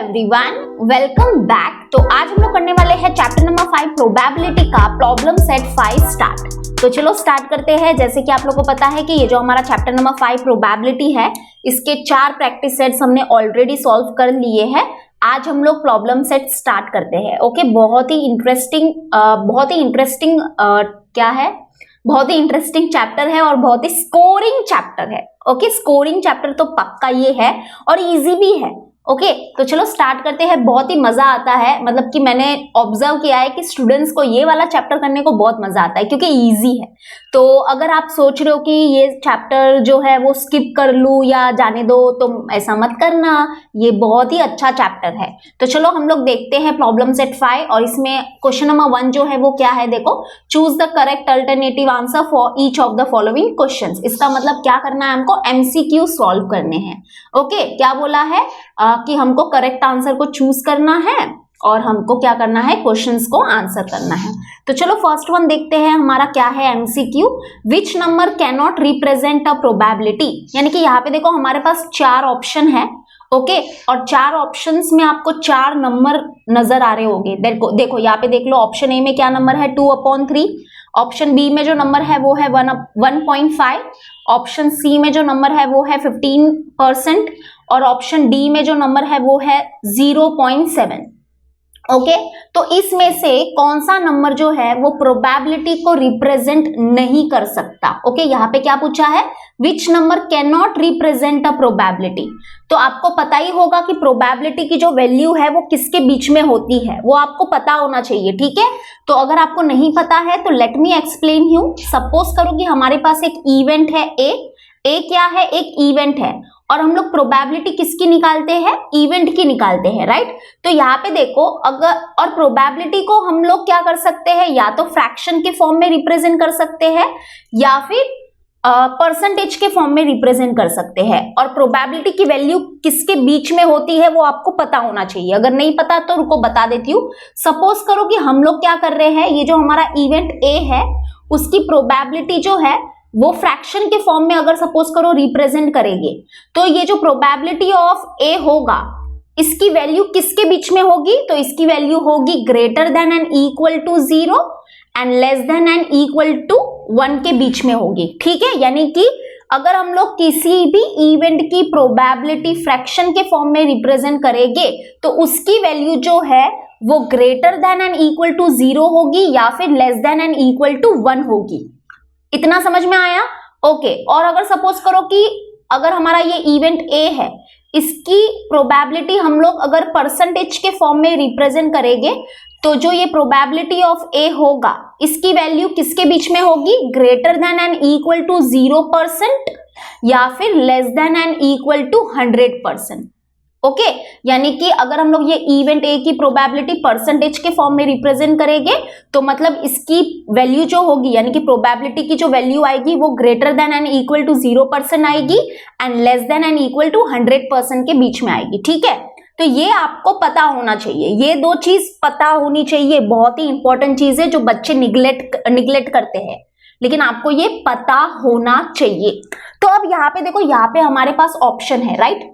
Everyone, welcome back. तो आज हम लोग करने वाले हैं चैप्टर नंबर 5 प्रोबेबिलिटी का प्रॉब्लम सेट 5 स्टार्ट। तो चलो स्टार्ट करते हैं। जैसे कि आप लोगों को पता है कि ये जो हमारा चैप्टर नंबर 5 प्रोबेबिलिटी है, इसके 4 प्रैक्टिस सेट्स हमने ऑलरेडी सॉल्व कर लिए हैं। आज हम लोग प्रॉब्लम सेट स्टार्ट करते हैं। ओके, बहुत ही इंटरेस्टिंग चैप्टर है और बहुत ही स्कोरिंग चैप्टर है। ओके, स्कोरिंग चैप्टर तो पक्का ये है और इजी भी है। ओके, तो चलो स्टार्ट करते हैं। बहुत ही मजा आता है, मतलब कि मैंने ऑब्जर्व किया है कि स्टूडेंट्स को ये वाला चैप्टर करने को बहुत मजा आता है क्योंकि इजी है। तो अगर आप सोच रहे हो कि ये चैप्टर जो है वो स्किप कर लूं या जाने दो, तो ऐसा मत करना, ये बहुत ही अच्छा चैप्टर है। तो चलो हम लोग देखते हैं प्रॉब्लम सेट 5 और इसमें क्वेश्चन नंबर 1 जो है वो क्या है, देखो, choose the correct alternative answer for each of the following questions. इसका मतलब क्या करना है, हमको एमसीक्यू सॉल्व करने हैं। ओके, क्या बोला है कि हमको करेक्ट आंसर को चूज करना है और हमको क्या करना है, क्वेश्चंस को आंसर करना है। तो चलो फर्स्ट वन देखते हैं, हमारा क्या है MCQ. Which number can not represent a probability, यानी कि यहाँ पे देखो हमारे पास 4 ऑप्शन है। ओके, और 4 ऑप्शंस में आपको 4 नंबर नजर आ रहे होंगे। देखो यहाँ पे देख लो, ऑप्शन ए में क्या नंबर है 2/3, ऑप्शन बी में जो नंबर है वो है 1.5, ऑप्शन सी में जो नंबर है वो है 15% और ऑप्शन डी में जो नंबर है वो है 0.7। ओके, तो इसमें से कौन सा नंबर जो है वो प्रोबेबिलिटी को रिप्रेजेंट नहीं कर सकता। ओके, यहाँ पे क्या पूछा है, which number can not represent a probability. तो आपको पता ही होगा कि प्रोबेबिलिटी की जो वैल्यू है वो किसके बीच में होती है, वो आपको पता होना चाहिए। ठीक है, तो अगर आपको नहीं पता है तो let me explain you. Suppose करो कि हमारे पास एक इवेंट है ए क्या है, एक इवेंट है और हम लोग प्रोबेबिलिटी किसकी निकालते हैं, इवेंट की निकालते हैं, राइट। तो यहाँ पे देखो, अगर और प्रोबेबिलिटी को हम लोग क्या कर सकते हैं, या तो फ्रैक्शन के फॉर्म में रिप्रेजेंट कर सकते हैं या फिर परसेंटेज के फॉर्म में रिप्रेजेंट कर सकते हैं। और प्रोबेबिलिटी की वैल्यू किसके बीच में होती है वो आपको पता होना चाहिए। अगर नहीं पता तो रुको बता देती हूँ। सपोज करो कि हम लोग क्या कर रहे हैं, ये जो हमारा इवेंट ए है उसकी प्रोबेबिलिटी जो है वो फ्रैक्शन के फॉर्म में अगर सपोज करो रिप्रेजेंट करेंगे, तो ये जो प्रोबेबिलिटी ऑफ ए होगा इसकी वैल्यू किसके बीच में होगी, तो इसकी वैल्यू होगी greater than and equal to 0 and less than and equal to 1 के बीच में होगी। ठीक है, यानी कि अगर हम लोग किसी भी इवेंट की प्रोबेबिलिटी फ्रैक्शन के फॉर्म में रिप्रेजेंट करेंगे तो उसकी वैल्यू जो है वो greater than and equal to 0 होगी या फिर less than and equal to 1 होगी। इतना समझ में आया? ओके, और अगर सपोज करो कि अगर हमारा ये इवेंट ए है, इसकी प्रोबेबिलिटी हम लोग अगर परसेंटेज के फॉर्म में रिप्रेजेंट करेंगे तो जो ये प्रोबेबिलिटी ऑफ ए होगा इसकी वैल्यू किसके बीच में होगी, greater than and equal to 0% या फिर less than and equal to 100%। Okay, यानी कि अगर हम लोग ये इवेंट ए की प्रोबेबिलिटी परसेंटेज के फॉर्म में रिप्रेजेंट करेंगे तो मतलब इसकी वैल्यू जो होगी, यानी कि प्रोबेबिलिटी की जो वैल्यू आएगी वो greater than and equal to 0% आएगी and less than and equal to 100% के बीच में आएगी। ठीक है, तो ये आपको पता होना चाहिए, ये 2 चीज पता होनी चाहिए। बहुत ही इंपॉर्टेंट चीज है जो बच्चे निगलेक्ट करते हैं, लेकिन आपको ये पता होना चाहिए। तो अब यहाँ पे देखो, यहाँ पे हमारे पास ऑप्शन है, राइट।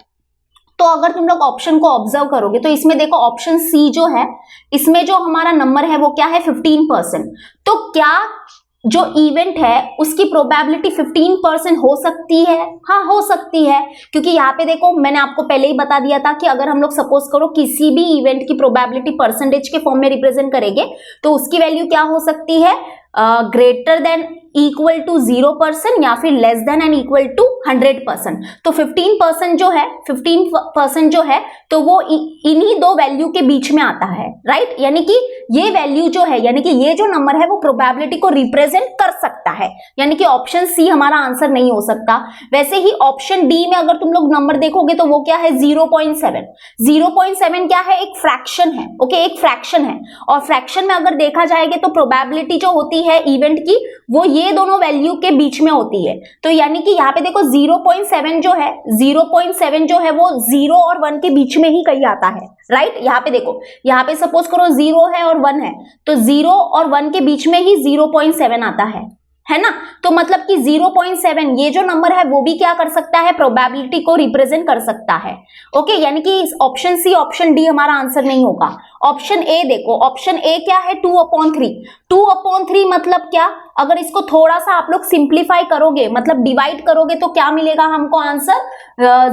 तो अगर तुम लोग ऑप्शन को ऑब्जर्व करोगे तो इसमें देखो ऑप्शन सी जो है, इसमें जो हमारा नंबर है वो क्या है 15%। तो क्या जो इवेंट है उसकी प्रोबेबिलिटी 15% हो सकती है? हाँ, हो सकती है, क्योंकि यहाँ पे देखो मैंने आपको पहले ही बता दिया था कि अगर हम लोग सपोज करो किसी भी इवेंट की प्रोबेबिलिटी परसेंटेज के फॉर्म में रिप्रेजेंट करेंगे तो उसकी वैल्यू क्या हो सकती है, ग्रेटर देन इक्वल टू 0% या फिर less than and equal to 100%। तो 15% जो है तो वो इन्हीं 2 वैल्यू के बीच में आता है, राइट। यानी कि ये वैल्यू जो है, यानी कि ये जो नंबर है वो प्रोबेबिलिटी को रिप्रेजेंट कर सकता है, यानी कि ऑप्शन सी हमारा आंसर नहीं हो सकता। वैसे ही ऑप्शन डी में अगर तुम लोग नंबर देखोगे तो वो क्या है 0.7। 0.7 क्या है, एक फ्रैक्शन है। ओके, एक फ्रैक्शन है और फ्रैक्शन में अगर देखा जाएगा तो प्रोबेबिलिटी जो होती है इवेंट की वो ये दोनों वैल्यू के बीच में होती है। तो यानी कि यहाँ पे देखो 0.7 जो है वो 0 और 1 के बीच में ही कहीं आता है, राइट। यहाँ पे देखो, यहाँ पे सपोज करो 0 है और 1 है तो 0 और 1 के बीच में ही 0.7 आता है है ना। तो मतलब कि 0.7 ये जो नंबर है वो भी क्या कर सकता है, प्रोबेबिलिटी को रिप्रेजेंट कर सकता है। ओके, यानी कि ऑप्शन सी ऑप्शन डी हमारा आंसर नहीं होगा। ऑप्शन ए देखो, ऑप्शन ए क्या है, 2/3। 2/3 मतलब क्या, अगर इसको थोड़ा सा आप लोग सिंप्लीफाई करोगे, मतलब डिवाइड करोगे, तो क्या मिलेगा हमको आंसर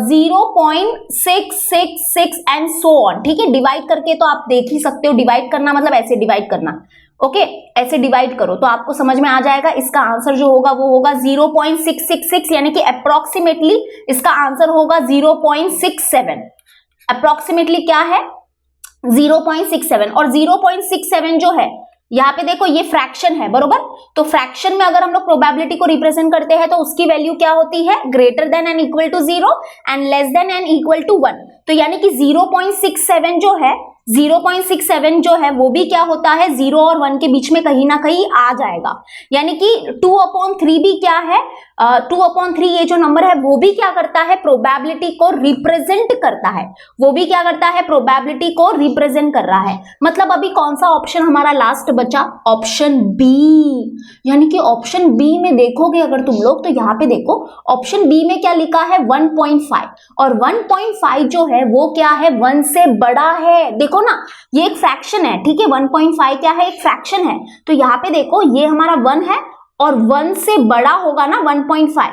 0.666 एंड सो ऑन। ठीक है, डिवाइड करके तो आप देख ही सकते हो, डिवाइड करना मतलब ऐसे डिवाइड करना। ओके, ऐसे डिवाइड करो तो आपको समझ में आ जाएगा। इसका आंसर जो होगा वो होगा 0.666, यानी कि अप्रोक्सीमेटली इसका आंसर होगा 0.67। अप्रोक्सीमेटली क्या है, 0.67। और 0.67 जो है यहाँ पे देखो ये फ्रैक्शन है, बरोबर। तो फ्रैक्शन में अगर हम लोग प्रोबेबिलिटी को रिप्रेजेंट करते हैं तो उसकी वैल्यू क्या होती है, greater than and equal to 0 and less than and equal to 1। तो यानी कि 0.67 जो है, 0.67 जो है वो भी क्या होता है, 0 और 1 के बीच में कहीं ना कहीं आ जाएगा। यानी कि 2/3 भी क्या है, 2/3 ये जो नंबर है वो भी क्या करता है, प्रोबेबिलिटी को रिप्रेजेंट करता है। वो भी क्या करता है, प्रोबेबिलिटी को रिप्रेजेंट कर रहा है। मतलब अभी कौन सा ऑप्शन हमारा लास्ट बचा, ऑप्शन बी। यानी कि ऑप्शन बी में देखोगे अगर तुम लोग, तो यहाँ पे देखो ऑप्शन बी में क्या लिखा है, 1.5। और 1.5 जो है वो क्या है, 1 से बड़ा है। देखो ना, ये एक फ्रैक्शन है, ठीक है। 1.5 क्या है, एक फ्रैक्शन है। तो यहाँ पे देखो ये हमारा 1 है और 1 से बड़ा होगा ना 1.5,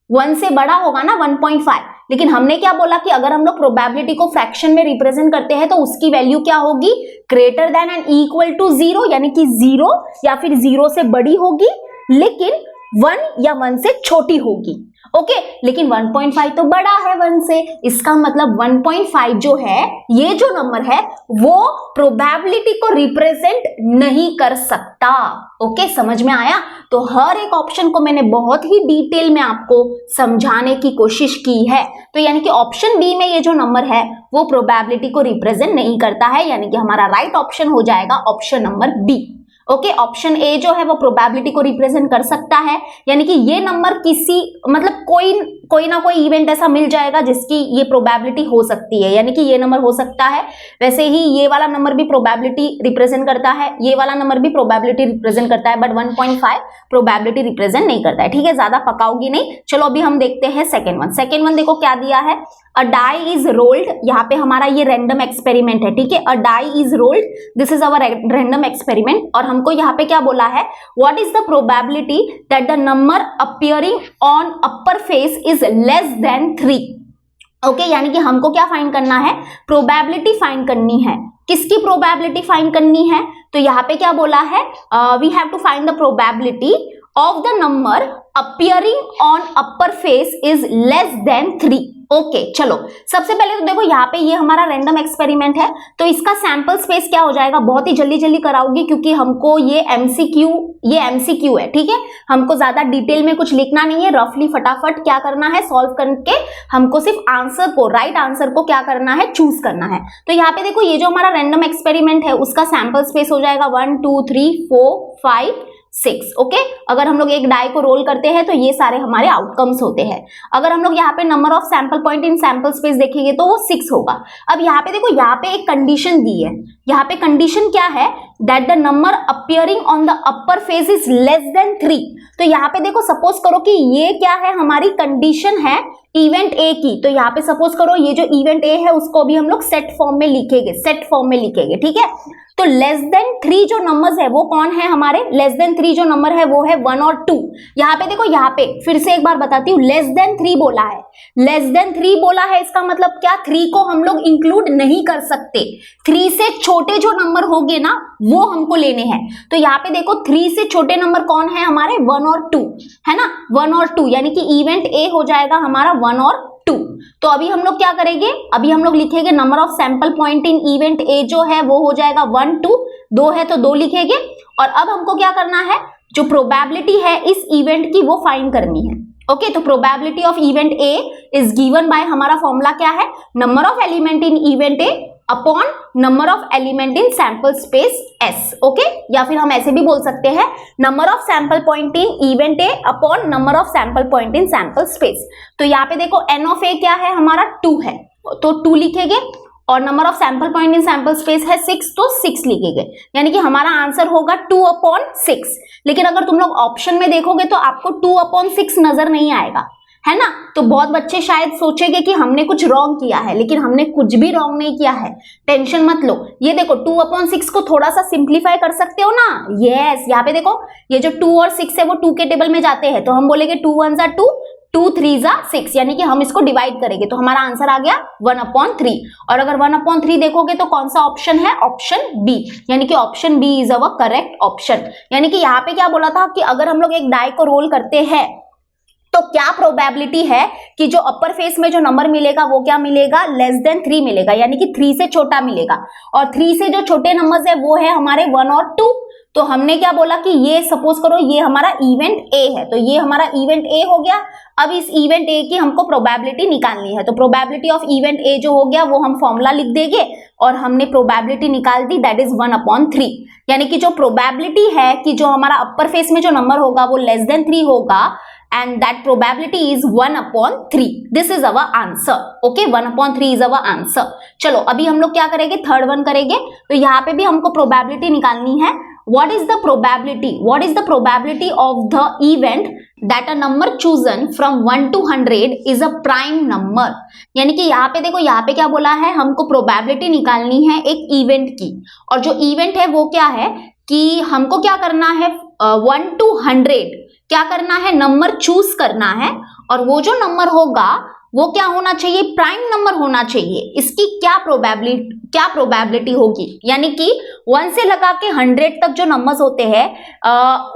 1 से बड़ा होगा ना 1.5। लेकिन हमने क्या बोला कि अगर हम लोग प्रोबेबिलिटी को फ्रैक्शन में रिप्रेजेंट करते हैं तो उसकी वैल्यू क्या होगी, greater than and equal to 0, यानी कि 0 या फिर 0 से बड़ी होगी, लेकिन 1 या 1 से छोटी होगी। ओके, लेकिन 1.5 तो बड़ा है 1 से, इसका मतलब 1.5 जो है, ये जो नंबर है वो प्रोबेबिलिटी को रिप्रेजेंट नहीं कर सकता। ओके, समझ में आया। तो हर एक ऑप्शन को मैंने बहुत ही डिटेल में आपको समझाने की कोशिश की है। तो यानी कि ऑप्शन बी में ये जो नंबर है वो प्रोबेबिलिटी को रिप्रेजेंट नहीं करता है, यानी कि हमारा राइट ऑप्शन हो जाएगा option number B. Okay, option A जो है वो प्रोबेबिलिटी को रिप्रेजेंट कर सकता है, यानी कि ये नंबर किसी मतलब कोई ना कोई इवेंट ऐसा मिल जाएगा जिसकी ये प्रोबेबिलिटी हो सकती है, यानी कि ये नंबर हो सकता है। वैसे ही ये वाला नंबर भी प्रोबेबिलिटी रिप्रेजेंट करता है, ये वाला नंबर भी प्रोबेबिलिटी रिप्रेजेंट करता है, बट 1.5 प्रोबेबिलिटी रिप्रेजेंट नहीं करता है। ठीक है, ज्यादा पकाओगी नहीं। चलो अभी हम देखते हैं सेकेंड वन। सेकेंड वन देखो क्या दिया है, अ डाई इज रोल्ड। यहाँ पे हमारा ये रैंडम एक्सपेरिमेंट है, ठीक है। A die is rolled, this is our random experiment. और हमको यहाँ पे क्या बोला है, what is the probability that the number appearing on upper face is less than 3। Okay, यानी कि हमको क्या फाइंड करना है, प्रोबेबिलिटी फाइंड करनी है। किसकी प्रोबेबिलिटी फाइंड करनी है, तो यहाँ पे क्या बोला है, we have to find the probability of the number appearing on upper face is less than 3। Okay, चलो सबसे पहले तो देखो यहाँ पे ये हमारा रैंडम एक्सपेरिमेंट है, तो इसका सैंपल स्पेस क्या हो जाएगा, बहुत ही जल्दी जल्दी कराओगी क्योंकि हमको ये एमसीक्यू है, ठीक है। हमको ज्यादा डिटेल में कुछ लिखना नहीं है, रफली फटाफट क्या करना है, सॉल्व करके हमको सिर्फ आंसर को, राइट आंसर को क्या करना है, चूज करना है। तो यहाँ पे देखो ये जो हमारा रैंडम एक्सपेरिमेंट है उसका सैंपल स्पेस हो जाएगा 1 2 3 4 5 6। ओके, अगर हम लोग एक डाई को रोल करते हैं तो ये सारे हमारे आउटकम्स होते हैं। अगर हम लोग यहाँ पे number of sample point in sample space देखेंगे तो वो 6 होगा। अब यहाँ पे देखो, यहाँ पे एक कंडीशन दी है। यहाँ पे कंडीशन क्या है, that the number appearing on the upper face is less than 3। तो यहाँ पे देखो, सपोज करो कि ये क्या है, हमारी कंडीशन है इवेंट ए की। तो यहाँ पे सपोज करो ये जो इवेंट ए है उसको भी हम लोग सेट फॉर्म में लिखेंगे, ठीक है। तो लेस देन 3 जो नंबर्स है वो कौन है हमारे, लेस देन 3 जो नंबर है वो है 1 और 2। यहाँ पे देखो, यहाँ पे फिर से एक बार बताती हूँ, लेस देन 3 बोला है, लेस देन 3 बोला है, इसका मतलब क्या, 3 को हम लोग इंक्लूड नहीं कर सकते। 3 से छोटे जो नंबर होंगे ना वो हमको लेने हैं। तो यहाँ पे देखो 3 से छोटे नंबर कौन है हमारे, 1 और 2 है ना, 1 और 2, यानी कि इवेंट ए हो जाएगा हमारा 1 और 2। तो अभी हम लोग क्या करेंगे, अभी हम लोग लिखेंगे number of sample point in event A जो है वो हो जाएगा 1 2, 2 है तो 2 लिखेंगे। और अब हमको क्या करना है, जो प्रोबेबिलिटी है इस इवेंट की वो फाइंड करनी है। ओके, तो probability of event A is given by, हमारा फॉर्मूला क्या है, number of element in event A upon number of element in sample space S. Okay, या फिर हम ऐसे भी बोल सकते हैं, number of sample point in event A upon number of sample point in sample space. तो यहाँ पे देखो एन ऑफ ए क्या है हमारा, 2 है, तो 2 लिखेंगे। और number of sample point in sample space है 6, तो 6 लिखेंगे, यानी कि हमारा आंसर होगा 2/6। लेकिन अगर तुम लोग ऑप्शन में देखोगे तो आपको 2/6 नजर नहीं आएगा, है ना। तो बहुत बच्चे शायद सोचेंगे कि हमने कुछ रॉन्ग किया है, लेकिन हमने कुछ भी रॉन्ग नहीं किया है, टेंशन मत लो। ये देखो 2/6 को थोड़ा सा सिंप्लीफाई कर सकते हो ना। यस, यहाँ पे देखो ये जो 2 और 6 है वो 2 के टेबल में जाते हैं, तो हम बोलेंगे 2 1 जा 2, 2 3 जा 6, यानी कि हम इसको डिवाइड करेंगे तो हमारा आंसर आ गया 1/3। और अगर 1/3 देखोगे तो कौन सा ऑप्शन है, ऑप्शन बी, यानी कि option B is our correct option. यानी कि यहाँ पे क्या बोला था कि अगर हम लोग एक डाई को रोल करते हैं तो क्या प्रोबेबिलिटी है कि जो अपर फेस में जो नंबर मिलेगा वो क्या मिलेगा, <3 मिलेगा, यानी कि 3 से छोटा मिलेगा। और 3 से जो छोटे नंबर्स है वो है हमारे 1 और 2। तो हमने क्या बोला कि ये सपोज करो ये हमारा इवेंट ए है, तो ये हमारा इवेंट ए हो गया। अब इस इवेंट ए की हमको प्रोबेबिलिटी निकालनी है, तो प्रोबेबिलिटी ऑफ इवेंट ए जो हो गया वो हम फॉर्मूला लिख देंगे और हमने प्रोबेबिलिटी निकाल दी, दैट इज 1/3। यानी कि जो प्रोबेबिलिटी है कि जो हमारा अपर फेस में जो नंबर होगा वो <3 होगा, and that probability is 1/3. This is our answer. Okay, 1/3 is our answer. चलो अभी हम लोग क्या करेंगे, थर्ड वन करेंगे। तो यहाँ पे भी हमको प्रोबेबिलिटी निकालनी है। What is the probability? What is the probability of the event that a number chosen from 1 to 100 is a prime number? यानी कि यहाँ पे देखो, यहाँ पे क्या बोला है, हमको प्रोबेबिलिटी निकालनी है एक इवेंट की, और जो इवेंट है वो क्या है कि हमको क्या करना है, 1 to 100 क्या करना है, नंबर चूज करना है, और वो जो नंबर होगा वो क्या होना चाहिए, प्राइम नंबर होना चाहिए। इसकी क्या प्रोबेबिलिटी होगी, यानी कि 1 से लगा के 100 तक जो नंबर्स होते हैं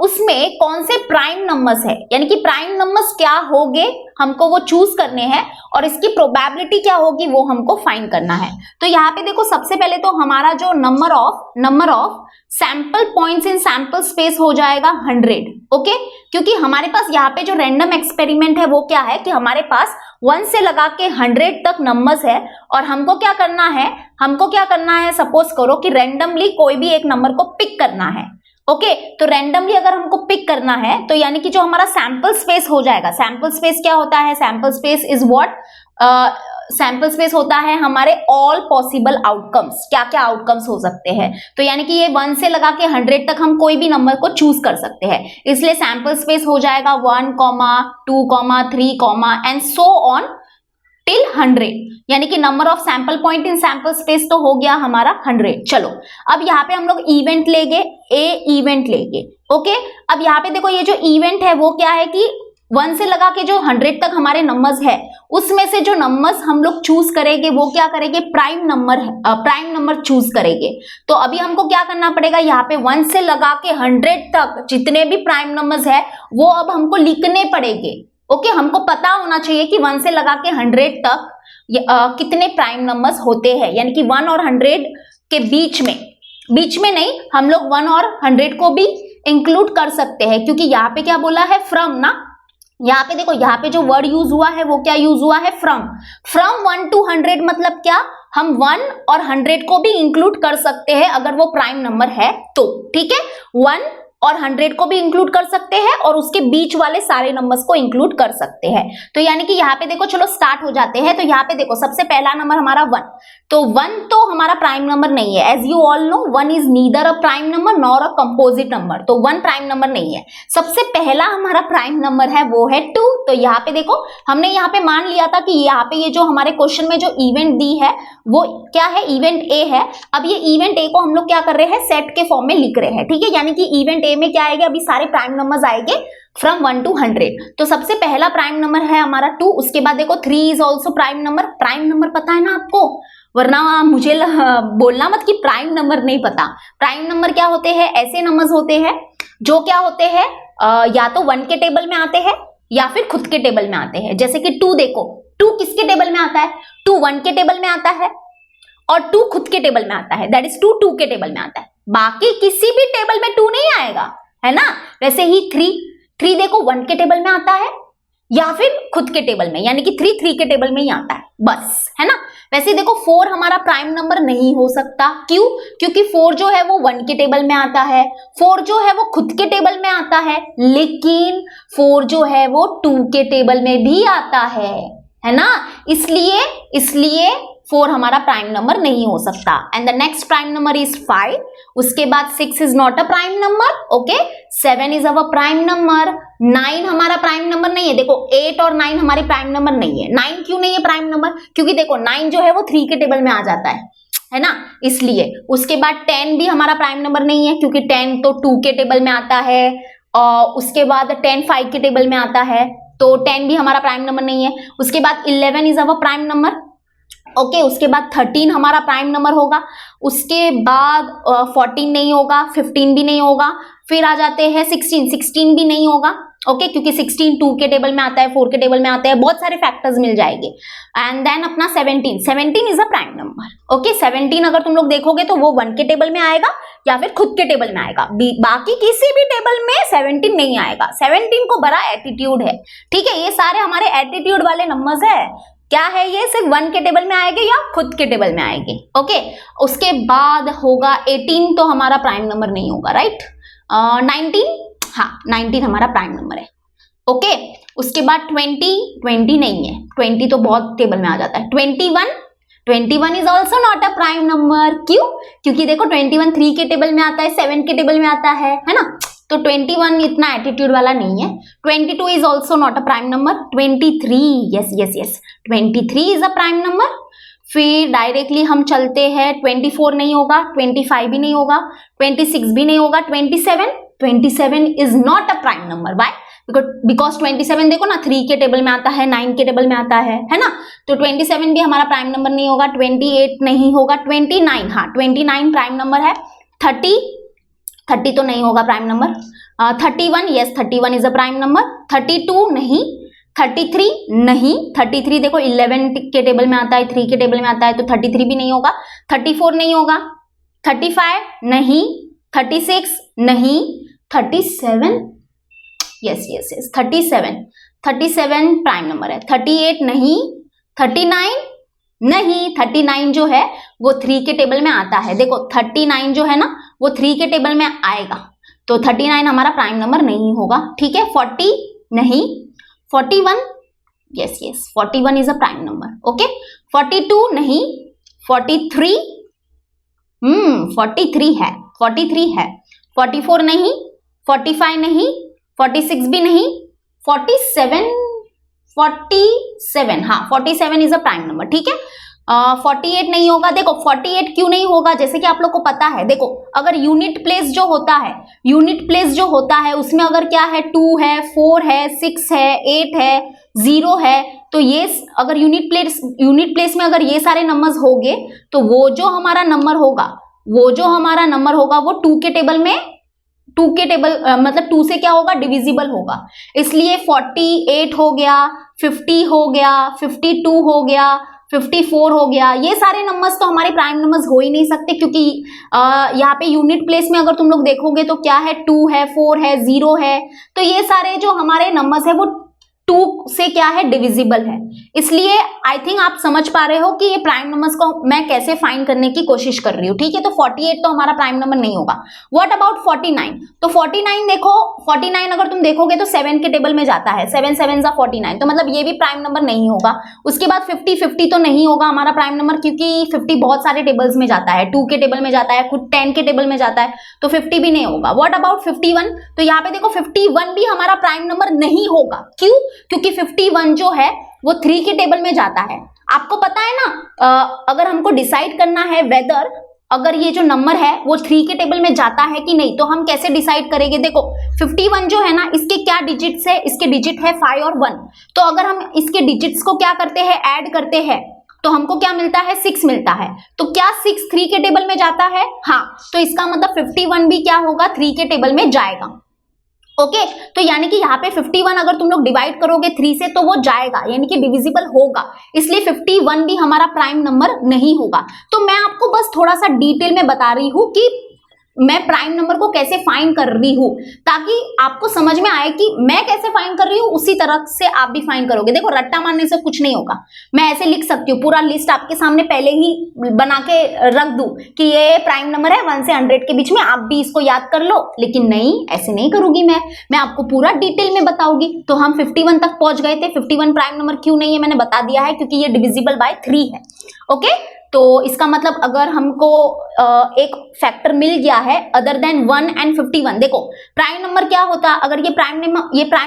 उसमें कौन से प्राइम नंबर्स है, यानी कि प्राइम नंबर्स क्या होंगे हमको वो चूज करने हैं, और इसकी प्रोबेबिलिटी क्या होगी वो हमको फाइंड करना है। तो यहाँ पे देखो सबसे पहले तो हमारा जो number of sample points in sample space हो जाएगा 100। ओके, क्योंकि हमारे पास यहाँ पे जो रैंडम एक्सपेरिमेंट है वो क्या है कि हमारे पास 1 से लगा के 100 तक नंबर्स है, और हमको क्या करना है, सपोज करो कि रैंडमली कोई भी एक नंबर को पिक करना है। ओके, तो रैंडमली अगर हमको पिक करना है तो यानी कि जो हमारा सैंपल स्पेस हो जाएगा, सैंपल स्पेस क्या होता है, sample space is what, sample space होता है हमारे ऑल पॉसिबल आउटकम्स, क्या क्या आउटकम्स हो सकते हैं। तो यानी कि ये 1 से लगा के 100 तक हम कोई भी नंबर को चूज कर सकते हैं, इसलिए सैंपल स्पेस हो जाएगा 1, 2, 3, एंड सो ऑन टिल 100। यानी कि number of sample point in sample space तो हो गया हमारा 100। चलो अब यहाँ पे हम लोग इवेंट लेंगे, इवेंट लेंगे। ओके, अब यहाँ पे देखो ये जो इवेंट है वो क्या है कि 1 से लगा के जो 100 तक हमारे नंबर्स है उसमें से जो नंबर्स हम लोग चूज करेंगे वो क्या करेंगे, प्राइम नंबर चूज करेंगे। तो अभी हमको क्या करना पड़ेगा, यहाँ पे 1 से लगा के 100 तक जितने भी प्राइम नंबर्स है वो अब हमको लिखने पड़ेंगे। ओके, हमको पता होना चाहिए कि 1 से लगा के 100 तक कितने प्राइम नंबर्स होते हैं, यानी कि 1 और 100 के बीच में नहीं, हम लोग 1 और 100 को भी इंक्लूड कर सकते हैं, क्योंकि यहाँ पे क्या बोला है, फ्रॉम ना। यहाँ पे देखो, यहाँ पे जो वर्ड यूज हुआ है वो क्या यूज हुआ है, फ्रॉम 1 to 100, मतलब क्या, हम 1 और 100 को भी इंक्लूड कर सकते हैं अगर वो प्राइम नंबर है तो। ठीक है, 1 और 100 को भी इंक्लूड कर सकते हैं और उसके बीच वाले सारे नंबर्स को इंक्लूड कर सकते हैं। तो यानी कि यहाँ पे देखो, चलो स्टार्ट हो जाते हैं। तो यहाँ पे देखो सबसे पहला नंबर हमारा 1, तो 1 तो हमारा प्राइम नंबर नहीं है, as you all know 1 is neither a prime number nor a composite number, तो 1 प्राइम नंबर नहीं है। सबसे पहला हमारा प्राइम नंबर है वो है 2। तो यहाँ पे देखो हमने यहाँ पे मान लिया था कि यहाँ पे ये जो हमारे क्वेश्चन में जो इवेंट दी है वो क्या है, इवेंट ए है। अब ये इवेंट ए को हम लोग क्या कर रहे हैं, सेट के फॉर्म में लिख रहे हैं। ठीक है, यानी कि इवेंट ए में क्या आएगा, अभी सारे प्राइम नंबर्स आएंगे फ्रॉम 1 to 100। तो सबसे पहला प्राइम नंबर है हमारा 2। उसके बाद देखो 3 is also prime number. Prime number पता है ना आपको, वरना मुझे बोलना मत कि प्राइम नंबर नहीं पता। प्राइम नंबर क्या होते हैं, ऐसे नंबर्स होते हैं जो क्या होते हैं, या तो 1 के टेबल में आते हैं या फिर खुद के टेबल में आते हैं। जैसे कि 2 देखो, 2 किसके टेबल में आता है, 2 1 के टेबल में आता है और 2 खुद के टेबल में आता है, दैट इज 2 के टेबल में आता है। बाकी किसी भी टेबल में 2 नहीं आएगा, है ना। वैसे ही 3 देखो 1 के टेबल में आता है या फिर खुद के टेबल में, यानी कि 3 के टेबल में ही आता है बस, है ना। वैसे देखो 4 हमारा प्राइम नंबर नहीं हो सकता, क्यों, क्योंकि 4 जो है वो 1 के टेबल में आता है, 4 जो है वो खुद के टेबल में आता है, लेकिन 4 जो है वो 2 के टेबल में भी आता है ना। इसलिए 4 हमारा प्राइम नंबर नहीं हो सकता। And the next prime number is 5, उसके बाद 6 is not a prime number, okay. 7 is our prime number, 9 हमारा प्राइम नंबर नहीं है। देखो 8 और 9 हमारे प्राइम नंबर नहीं है। 9 क्यों नहीं है प्राइम नंबर? क्योंकि देखो 9 जो है वो 3 के टेबल में आ जाता है ना, इसलिए। उसके बाद 10 भी हमारा प्राइम नंबर नहीं है, क्योंकि 10 तो 2 के टेबल में आता है, और उसके बाद 10 5 के टेबल में आता है, तो 10 भी हमारा प्राइम नंबर नहीं है। उसके बाद 11 is our prime number, okay. उसके बाद 13 हमारा प्राइम नंबर होगा, उसके बाद 14 नहीं होगा, 15 भी नहीं होगा, फिर आ जाते हैं 16 भी नहीं होगा, ओके, क्योंकि 16 2 के टेबल में आता है, 4 के टेबल में आता है, बहुत सारे फैक्टर्स मिल जाएंगे। एंड देन अपना 17 is a prime number, okay. 17 अगर तुम लोग देखोगे तो वो 1 के टेबल में आएगा या फिर खुद के टेबल में आएगा, बाकी किसी भी टेबल में 17 नहीं आएगा। 17 को बड़ा एटीट्यूड है, ठीक है। ये सारे हमारे एटीट्यूड वाले नंबर्स है। क्या है ये? सिर्फ 1 के टेबल में आएंगे या खुद के टेबल में आएंगे, ओके। उसके बाद होगा 18, तो हमारा प्राइम नंबर नहीं होगा, राइट। 19, हाँ 19 हमारा प्राइम नंबर है, ओके। उसके बाद 20 नहीं है, 20 तो बहुत टेबल में आ जाता है। 21 is also not a prime number, क्यों? क्योंकि देखो 21 3 के टेबल में आता है, 7 के टेबल में आता है ना, तो 21 इतना एटीट्यूड वाला नहीं है। 22 is also not a prime number. 23, yes 23 is a prime number. फिर डायरेक्टली हम चलते हैं, 24 नहीं होगा, 25 भी नहीं होगा, 26 भी नहीं होगा। 27 is not a prime number, by because 27 देखो ना 3 के टेबल में आता है, 9 के टेबल में आता है ना, तो 27 भी हमारा प्राइम नंबर नहीं होगा। 28 नहीं होगा। 29, हाँ 29 प्राइम नंबर है। 30 तो नहीं होगा prime number. 31, yes 31 is a prime number. 32 नहीं। 33 नहीं। 33 देखो 11 के टेबल में आता है, 3 के टेबल में आता है, तो 33 भी नहीं होगा। 34 नहीं होगा। 35 नहीं। 36 नहीं। 37, यस 37 प्राइम नंबर है। 38 नहीं। 39 नहीं। 39 जो है वो 3 के टेबल में आता है। देखो 39 जो है ना वो 3 के टेबल में आएगा, तो 39 हमारा प्राइम नंबर नहीं होगा, ठीक है। 40 नहीं। 41, yes 41 is a prime number, okay. 42 नहीं। 43 है। 43 है। 44 नहीं। 45 नहीं। 46 भी नहीं। 47, हाँ 47 इज अ प्राइम नंबर, ठीक है। 48 नहीं होगा। देखो 48 क्यों नहीं होगा, जैसे कि आप लोग को पता है, देखो अगर यूनिट प्लेस जो होता है उसमें अगर क्या है 2 है, 4 है, 6 है, 8 है, 0 है, तो ये अगर यूनिट प्लेस में अगर ये सारे नंबर्स होंगे तो वो जो हमारा नंबर होगा वो 2 के टेबल मतलब 2 से क्या होगा, डिविजिबल होगा। इसलिए 48 हो गया, 50 हो गया, 52 हो गया, 54 हो गया, ये सारे नंबर्स तो हमारे प्राइम नंबर्स हो ही नहीं सकते, क्योंकि यहाँ पे यूनिट प्लेस में अगर तुम लोग देखोगे तो क्या है 2 है, 4 है, 0 है, तो ये सारे जो हमारे नंबर्स है वो 2 से क्या है, डिविजिबल है। इसलिए आई थिंक आप समझ पा रहे हो कि ये प्राइम नंबर्स को मैं कैसे फाइंड करने की कोशिश कर रही हूँ, ठीक है। तो 48 तो हमारा प्राइम नंबर नहीं होगा। What about 49? तो 49 देखो, 49 अगर तुम देखोगे तो 7 के टेबल में जाता है, 7 7 जा 49, तो मतलब ये भी प्राइम नंबर नहीं होगा। उसके बाद 50 तो नहीं होगा हमारा प्राइम नंबर, क्योंकि 50 बहुत सारे टेबल्स में जाता है, 2 के टेबल में जाता है, खुद 10 के टेबल में जाता है, तो 50 भी नहीं होगा। What about 51? तो यहाँ पे देखो 51 भी हमारा प्राइम नंबर नहीं होगा। क्यों? क्योंकि 51 जो है वो 3 के टेबल में जाता है। आपको पता है ना, अगर हमको डिसाइड करना है वेदर अगर ये जो नंबर है वो 3 के टेबल में जाता है कि नहीं, तो हम कैसे डिसाइड करेंगे? देखो 51 जो है ना, इसके क्या डिजिट्स है? इसके डिजिट है 5 और 1। तो अगर हम इसके डिजिट्स को क्या करते हैं, ऐड करते हैं, तो हमको क्या मिलता है, 6 मिलता है। तो क्या 6 3 के टेबल में जाता है? हाँ, तो इसका मतलब 51 भी क्या होगा, 3 के टेबल में जाएगा। ओके, तो यानी कि यहाँ पे 51 अगर तुम लोग डिवाइड करोगे 3 से तो वो जाएगा, यानी कि डिविजिबल होगा, इसलिए 51 भी हमारा प्राइम नंबर नहीं होगा। तो मैं आपको बस थोड़ा सा डिटेल में बता रही हूँ कि मैं प्राइम नंबर को कैसे फाइंड कर रही हूं, ताकि आपको समझ में आए कि मैं कैसे फाइंड कर रही हूं, उसी तरह से आप भी फाइंड करोगे। देखो रट्टा मारने से कुछ नहीं होगा, मैं ऐसे लिख सकती हूँ, पूरा लिस्ट आपके सामने पहले ही बना के रख दूं कि ये प्राइम नंबर है 1 से 100 के बीच में, आप भी इसको याद कर लो। लेकिन नहीं, ऐसे नहीं करूंगी मैं आपको पूरा डिटेल में बताऊंगी। तो हम 51 तक पहुंच गए थे। 51 प्राइम नंबर क्यों नहीं है मैंने बता दिया है, क्योंकि ये डिविजिबल बाय 3 है। ओके, तो इसका मतलब अगर हमको एक फैक्टर मिल गया है अदर देन 1 एंड 51, देखो प्राइम नंबर क्या होता, अगर ये प्राइम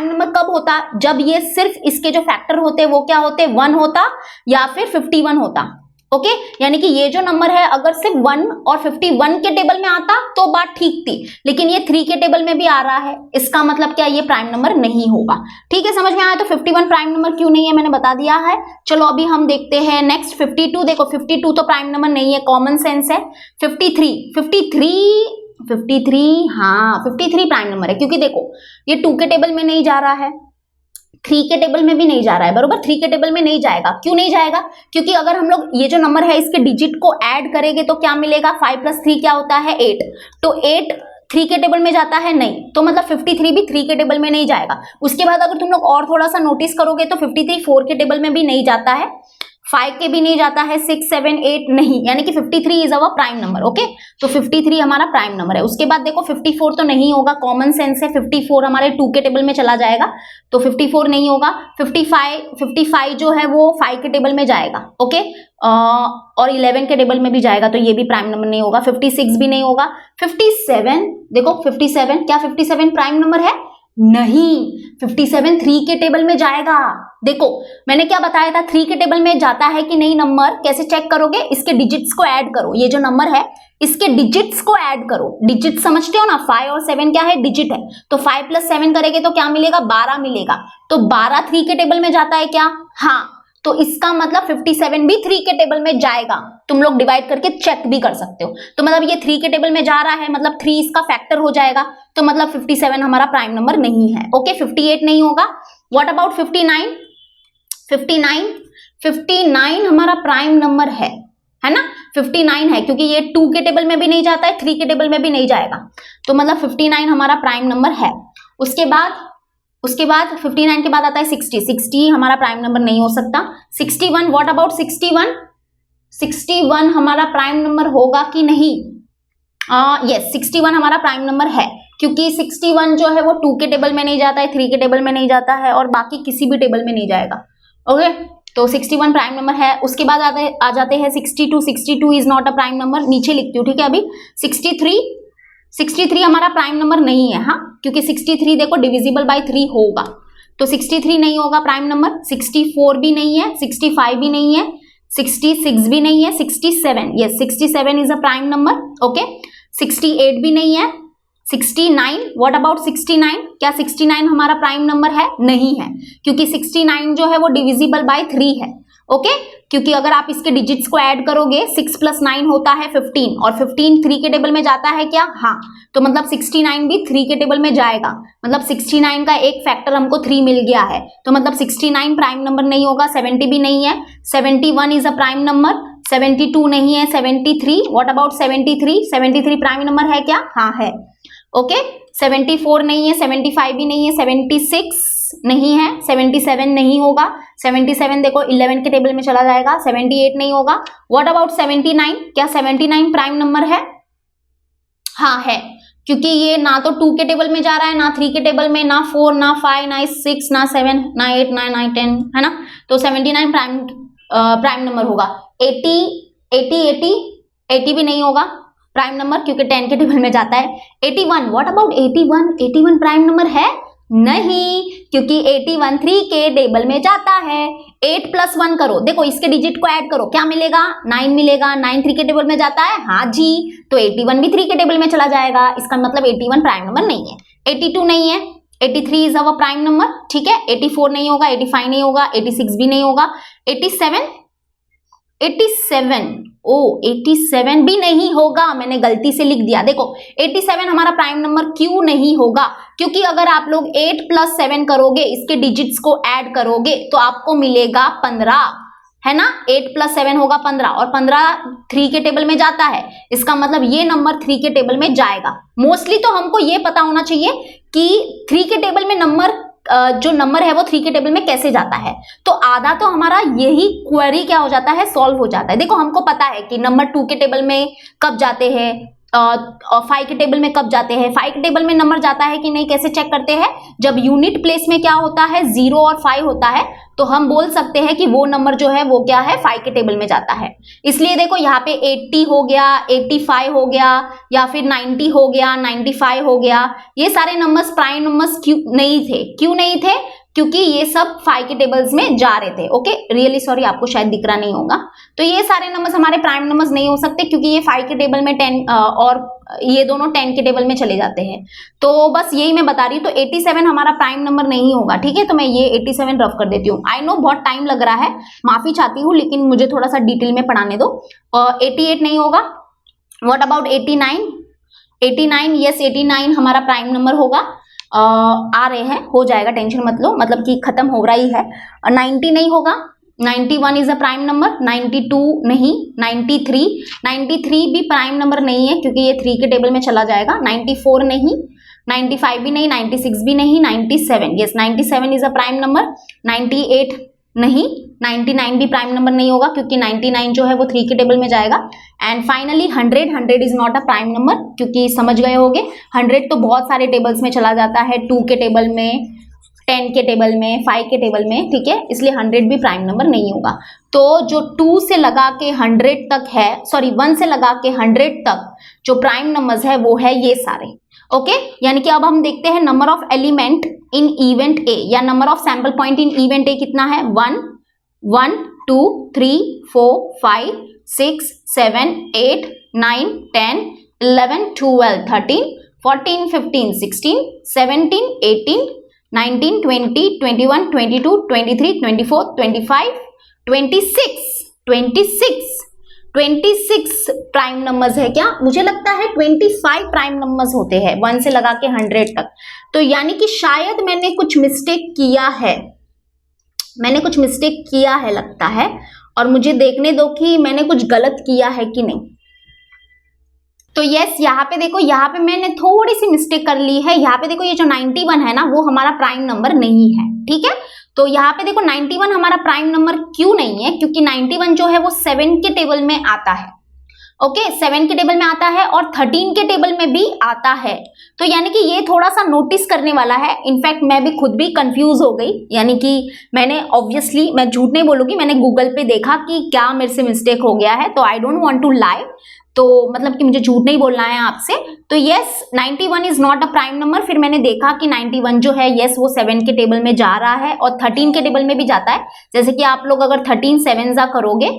नंबर कब होता, जब ये सिर्फ इसके जो फैक्टर होते वो क्या होते, 1 होता या फिर 51 होता। ओके, यानी कि ये जो नंबर है अगर सिर्फ 1 और 51 के टेबल में आता तो बात ठीक थी, लेकिन ये 3 के टेबल में भी आ रहा है, इसका मतलब क्या, ये प्राइम नंबर नहीं होगा। ठीक है, समझ में आया। तो 51 प्राइम नंबर क्यों नहीं है मैंने बता दिया है। चलो अभी हम देखते हैं नेक्स्ट 52। देखो 52 तो प्राइम नंबर नहीं है, कॉमन सेंस है। 53 हाँ 53 प्राइम नंबर है, क्योंकि देखो ये 2 के टेबल में नहीं जा रहा है, 3 के टेबल में भी नहीं जा रहा है, बरोबर। 3 के टेबल में नहीं जाएगा, क्यों नहीं जाएगा, क्योंकि अगर हम लोग ये जो नंबर है इसके डिजिट को ऐड करेंगे तो क्या मिलेगा, 5 + 3 क्या होता है 8, तो 8 3 के टेबल में जाता है नहीं, तो मतलब 53 भी 3 के टेबल में नहीं जाएगा। उसके बाद अगर तुम लोग और थोड़ा सा नोटिस करोगे तो 53 4 के टेबल में भी नहीं जाता है, 5 के भी नहीं जाता है, 6 7 8 नहीं, यानी कि 53 is our prime number. Okay, तो 53 हमारा प्राइम नंबर है। उसके बाद देखो 54 तो नहीं होगा, कॉमन सेंस है, 54 हमारे 2 के टेबल में चला जाएगा, तो 54 नहीं होगा। 55 जो है वो 5 के टेबल में जाएगा। ओके, और 11 के टेबल में भी जाएगा, तो ये भी प्राइम नंबर नहीं होगा। 56 भी नहीं होगा। 57 देखो 57 क्या 57 प्राइम नंबर है, नहीं, 57 3 के टेबल में जाएगा। देखो मैंने क्या बताया था, 3 के टेबल में जाता है कि नहीं नंबर, कैसे चेक करोगे, इसके डिजिट्स को ऐड करो। ये जो नंबर है इसके डिजिट्स को ऐड करो, डिजिट समझते हो ना, 5 और 7 क्या है, डिजिट है, तो 5 + 7 करेंगे तो क्या मिलेगा, 12 मिलेगा, तो 12 3 के टेबल में जाता है क्या, हाँ, तो इसका मतलब 57 भी 3 के टेबल में जाएगा। तुम लोग डिवाइड करके चेक भी कर सकते हो, तो मतलब ये 3 के टेबल में जा रहा है, मतलब 3 इसका फैक्टर हो जाएगा, तो मतलब 57 हमारा प्राइम नंबर नहीं है। ओके, 58 नहीं होगा। What about 59? 59 हमारा प्राइम नंबर है ना, 59 है, क्योंकि ये 2 के टेबल में भी नहीं जाता है, 3 के टेबल में भी नहीं जाएगा, तो मतलब 59 हमारा प्राइम नंबर है। उसके बाद 59 के बाद आता है 60 हमारा प्राइम नंबर नहीं हो सकता। 61 व्हाट अबाउट 61 हमारा प्राइम नंबर होगा कि नहीं, यस 61 हमारा प्राइम नंबर है, क्योंकि 61 जो है वो 2 के टेबल में नहीं जाता है, 3 के टेबल में नहीं जाता है, और बाकी किसी भी टेबल में नहीं जाएगा। ओके, तो 61 प्राइम नंबर है। उसके बाद आ जाते हैं 62 is not a prime number, नीचे लिखती हूँ, ठीक है। अभी 63 हमारा प्राइम नंबर नहीं है, हाँ, क्योंकि 63 देखो डिविजिबल बाय 3 होगा, तो 63 नहीं होगा प्राइम नंबर। 64 भी नहीं है, 65 भी नहीं है, 66 भी नहीं है, 67 yes 67 is a prime number. Okay, 68 भी नहीं है। 69 व्हाट अबाउट 69? क्या 69 हमारा प्राइम नंबर है? नहीं है, क्योंकि 69 जो है वो डिविजिबल बाय 3 है। ओके, क्योंकि अगर आप इसके डिजिट्स को ऐड करोगे 6 + 9 होता है 15, और 15 3 के टेबल में जाता है क्या, हाँ, तो मतलब 69 भी 3 के टेबल में जाएगा, मतलब 69 का एक फैक्टर हमको 3 मिल गया है, तो मतलब 69 प्राइम नंबर नहीं होगा। 70 भी नहीं है। 71 इज अ प्राइम नंबर। 72 नहीं है। 73 व्हाट अबाउट 73 प्राइम नंबर है क्या, हाँ है। ओके, 74 नहीं है, 75 भी नहीं है, 76 नहीं है, 77 नहीं होगा। 77 देखो 11 के टेबल में चला जाएगा। 78 नहीं होगा। What about 79? क्या 79 प्राइम नंबर है? हाँ है, क्योंकि ये ना तो 2 के टेबल में जा रहा है, ना 3 के टेबल में, ना 4, ना 5, ना 6, ना 7, ना 8, ना 9, 10, है ना, तो 79 प्राइम नंबर होगा। 80 भी नहीं होगा प्राइम नंबर, क्योंकि 10 के टेबल में जाता है। 81 व्हाट अबाउट 81 प्राइम नंबर है? नहीं, क्योंकि 81 3 के टेबल में जाता है। 8 + 1 करो, देखो इसके डिजिट को ऐड करो, क्या मिलेगा, 9 मिलेगा। 9 3 के टेबल में जाता है, हाँ जी, तो 81 भी 3 के टेबल में चला जाएगा, इसका मतलब 81 प्राइम नंबर नहीं है। 82 नहीं है। 83 इज अवर प्राइम नंबर, ठीक है। 84 नहीं होगा, 85 नहीं होगा, 86 भी नहीं होगा। 87 भी नहीं होगा, मैंने गलती से लिख दिया। देखो 87 हमारा प्राइम नंबर क्यों नहीं होगा, क्योंकि अगर आप लोग 8 + 7 करोगे, इसके डिजिट्स को ऐड करोगे तो आपको मिलेगा 15, है ना। 8 + 7 होगा 15 और 15 3 के टेबल में जाता है, इसका मतलब ये नंबर 3 के टेबल में जाएगा। मोस्टली तो हमको ये पता होना चाहिए कि 3 के टेबल में नंबर जो नंबर है वो 3 के टेबल में कैसे जाता है। तो आधा तो हमारा यही क्वेरी क्या हो जाता है, सॉल्व हो जाता है। देखो हमको पता है कि नंबर 2 के टेबल में कब जाते हैं और 5 के टेबल में कब जाते हैं। 5 के टेबल में नंबर जाता है कि नहीं, कैसे चेक करते हैं, जब यूनिट प्लेस में क्या होता है 0 और 5 होता है, तो हम बोल सकते हैं कि वो नंबर जो है वो क्या है 5 के टेबल में जाता है। इसलिए देखो यहाँ पे 80 हो गया, 85 हो गया, या फिर 90 हो गया, 95 हो गया, ये सारे नंबर्स प्राइम नंबर्स क्यों नहीं थे, क्योंकि ये सब 5 के टेबल्स में जा रहे थे। ओके, रियली सॉरी, आपको शायद दिख रहा नहीं होगा। तो ये सारे नंबर्स हमारे प्राइम नंबर्स नहीं हो सकते, क्योंकि ये 5 के टेबल में 10 और ये दोनों 10 के टेबल में चले जाते हैं। तो बस यही मैं बता रही हूँ। तो 87 हमारा प्राइम नंबर नहीं होगा, ठीक है। तो मैं ये 87 रफ कर देती हूँ। आई नो बहुत टाइम लग रहा है, माफी चाहती हूँ, लेकिन मुझे थोड़ा सा डिटेल में पढ़ाने दो। 88 नहीं होगा। What about 89? 89, यस 89 हमारा प्राइम नंबर होगा। आ रहे हैं, हो जाएगा, टेंशन मत लो, मतलब कि खत्म हो रहा ही है। 90 नहीं होगा। 91 इज अ प्राइम नंबर। 92 नहीं। 93 भी प्राइम नंबर नहीं है, क्योंकि ये 3 के टेबल में चला जाएगा। 94 नहीं। 95 भी नहीं। 96 भी नहीं। 97, yes 97 is a prime number. 98 नहीं। 99 भी प्राइम नंबर नहीं होगा, क्योंकि 99 जो है वो 3 के टेबल में जाएगा। And finally 100 is not a prime number, क्योंकि समझ गए होंगे 100 तो बहुत सारे टेबल्स में चला जाता है, 2 के टेबल में, 10 के टेबल में, 5 के टेबल में, ठीक है। इसलिए 100 भी प्राइम नंबर नहीं होगा। तो जो 2 से लगा के 100 तक है, सॉरी 1 से लगा के 100 तक जो प्राइम नंबर्स है वो है ये सारे। ओके, यानी कि अब हम देखते हैं number of element in event A, या number of sample point in event A कितना है। 1 2 3 4 5 6 7 8 9 10 11 12 13 14 15 16 17 18 19 20 21 22 23 24 25 26 प्राइम नंबर्स है क्या? मुझे लगता है 25 प्राइम नंबर्स होते हैं 1 से लगा के 100 तक। तो यानी कि शायद मैंने कुछ मिस्टेक किया है, लगता है, और मुझे देखने दो कि मैंने कुछ गलत किया है कि नहीं। तो यस, यहाँ पे देखो, यहाँ पे मैंने थोड़ी सी मिस्टेक कर ली है। यहाँ पे देखो, ये जो 91 है ना, वो हमारा प्राइम नंबर नहीं है, ठीक है। तो यहाँ पे देखो 91 हमारा प्राइम नंबर क्यों नहीं है, क्योंकि 91 जो है वो 7 के टेबल में आता है। ओके, 7 के टेबल में आता है और 13 के टेबल में भी आता है। तो यानी कि ये थोड़ा सा नोटिस करने वाला है। इनफैक्ट मैं भी खुद भी कंफ्यूज हो गई, यानी कि मैंने ऑब्वियसली, मैं झूठ नहीं बोलूंगी, मैंने गूगल पे देखा कि क्या मेरे से मिस्टेक हो गया है। तो I don't want to lie, तो मतलब कि मुझे झूठ नहीं बोलना है आपसे। तो yes, 91 is not a prime number. फिर मैंने देखा कि 91 जो है, यस वो 7 के टेबल में जा रहा है और 13 के टेबल में भी जाता है। जैसे कि आप लोग अगर 13 7 जा करोगे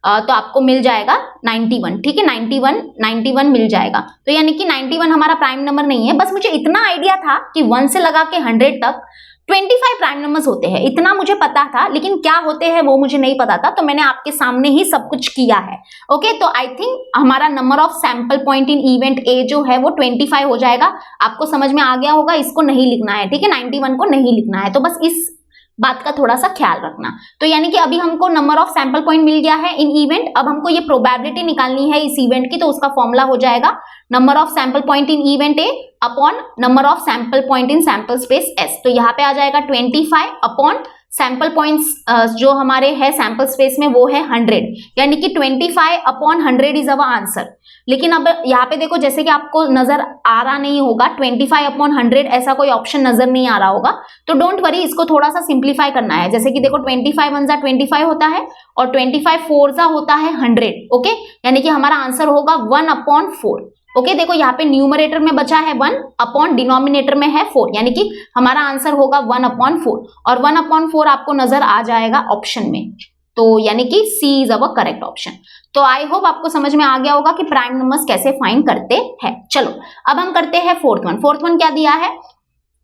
तो आपको मिल जाएगा 91, ठीक है। 91 मिल जाएगा। तो यानी कि 91 हमारा प्राइम नंबर नहीं है। बस मुझे इतना आइडिया था कि 1 से लगा के 100 तक 25 प्राइम नंबर्स होते हैं, इतना मुझे पता था, लेकिन क्या होते हैं वो मुझे नहीं पता था। तो मैंने आपके सामने ही सब कुछ किया है। ओके, तो आई थिंक हमारा number of sample point in event A जो है वो 25 हो जाएगा। आपको समझ में आ गया होगा, इसको नहीं लिखना है, ठीक है, 91 को नहीं लिखना है। तो बस इस बात का थोड़ा सा ख्याल रखना। तो यानी कि अभी हमको नंबर ऑफ सैंपल पॉइंट मिल गया है इन इवेंट। अब हमको ये प्रोबेबिलिटी निकालनी है इस इवेंट की, तो उसका फॉर्मूला हो जाएगा number of sample point in event A upon number of sample point in sample space S. तो यहाँ पे आ जाएगा 25 अपॉन सैंपल पॉइंट्स जो हमारे है सैंपल स्पेस में वो है 100, यानी कि 25 अपॉन 100 इज अवर आंसर। लेकिन अब यहाँ पे देखो, जैसे कि आपको नजर आ रहा नहीं होगा 25 अपॉन 100 ऐसा कोई ऑप्शन नजर नहीं आ रहा होगा, तो डोंट वरी, इसको थोड़ा सा सिंप्लीफाई करना है। जैसे कि देखो 25 1 जा 25 होता है और 25 4 जा होता है 100। ओके, यानी कि हमारा आंसर होगा 1 अपॉन 4। ओके, देखो यहाँ पे न्यूमरेटर में बचा है 1 अपॉन डिनोमिनेटर में है 4, यानी कि हमारा आंसर होगा 1 अपॉन 4, और 1 अपॉन 4 आपको नजर आ जाएगा ऑप्शन में। तो यानी कि सी इज अवर करेक्ट ऑप्शन। तो आई होप आपको समझ में आ गया होगा कि प्राइम नंबर्स कैसे फाइंड करते हैं। चलो अब हम करते हैं फोर्थ वन क्या दिया है,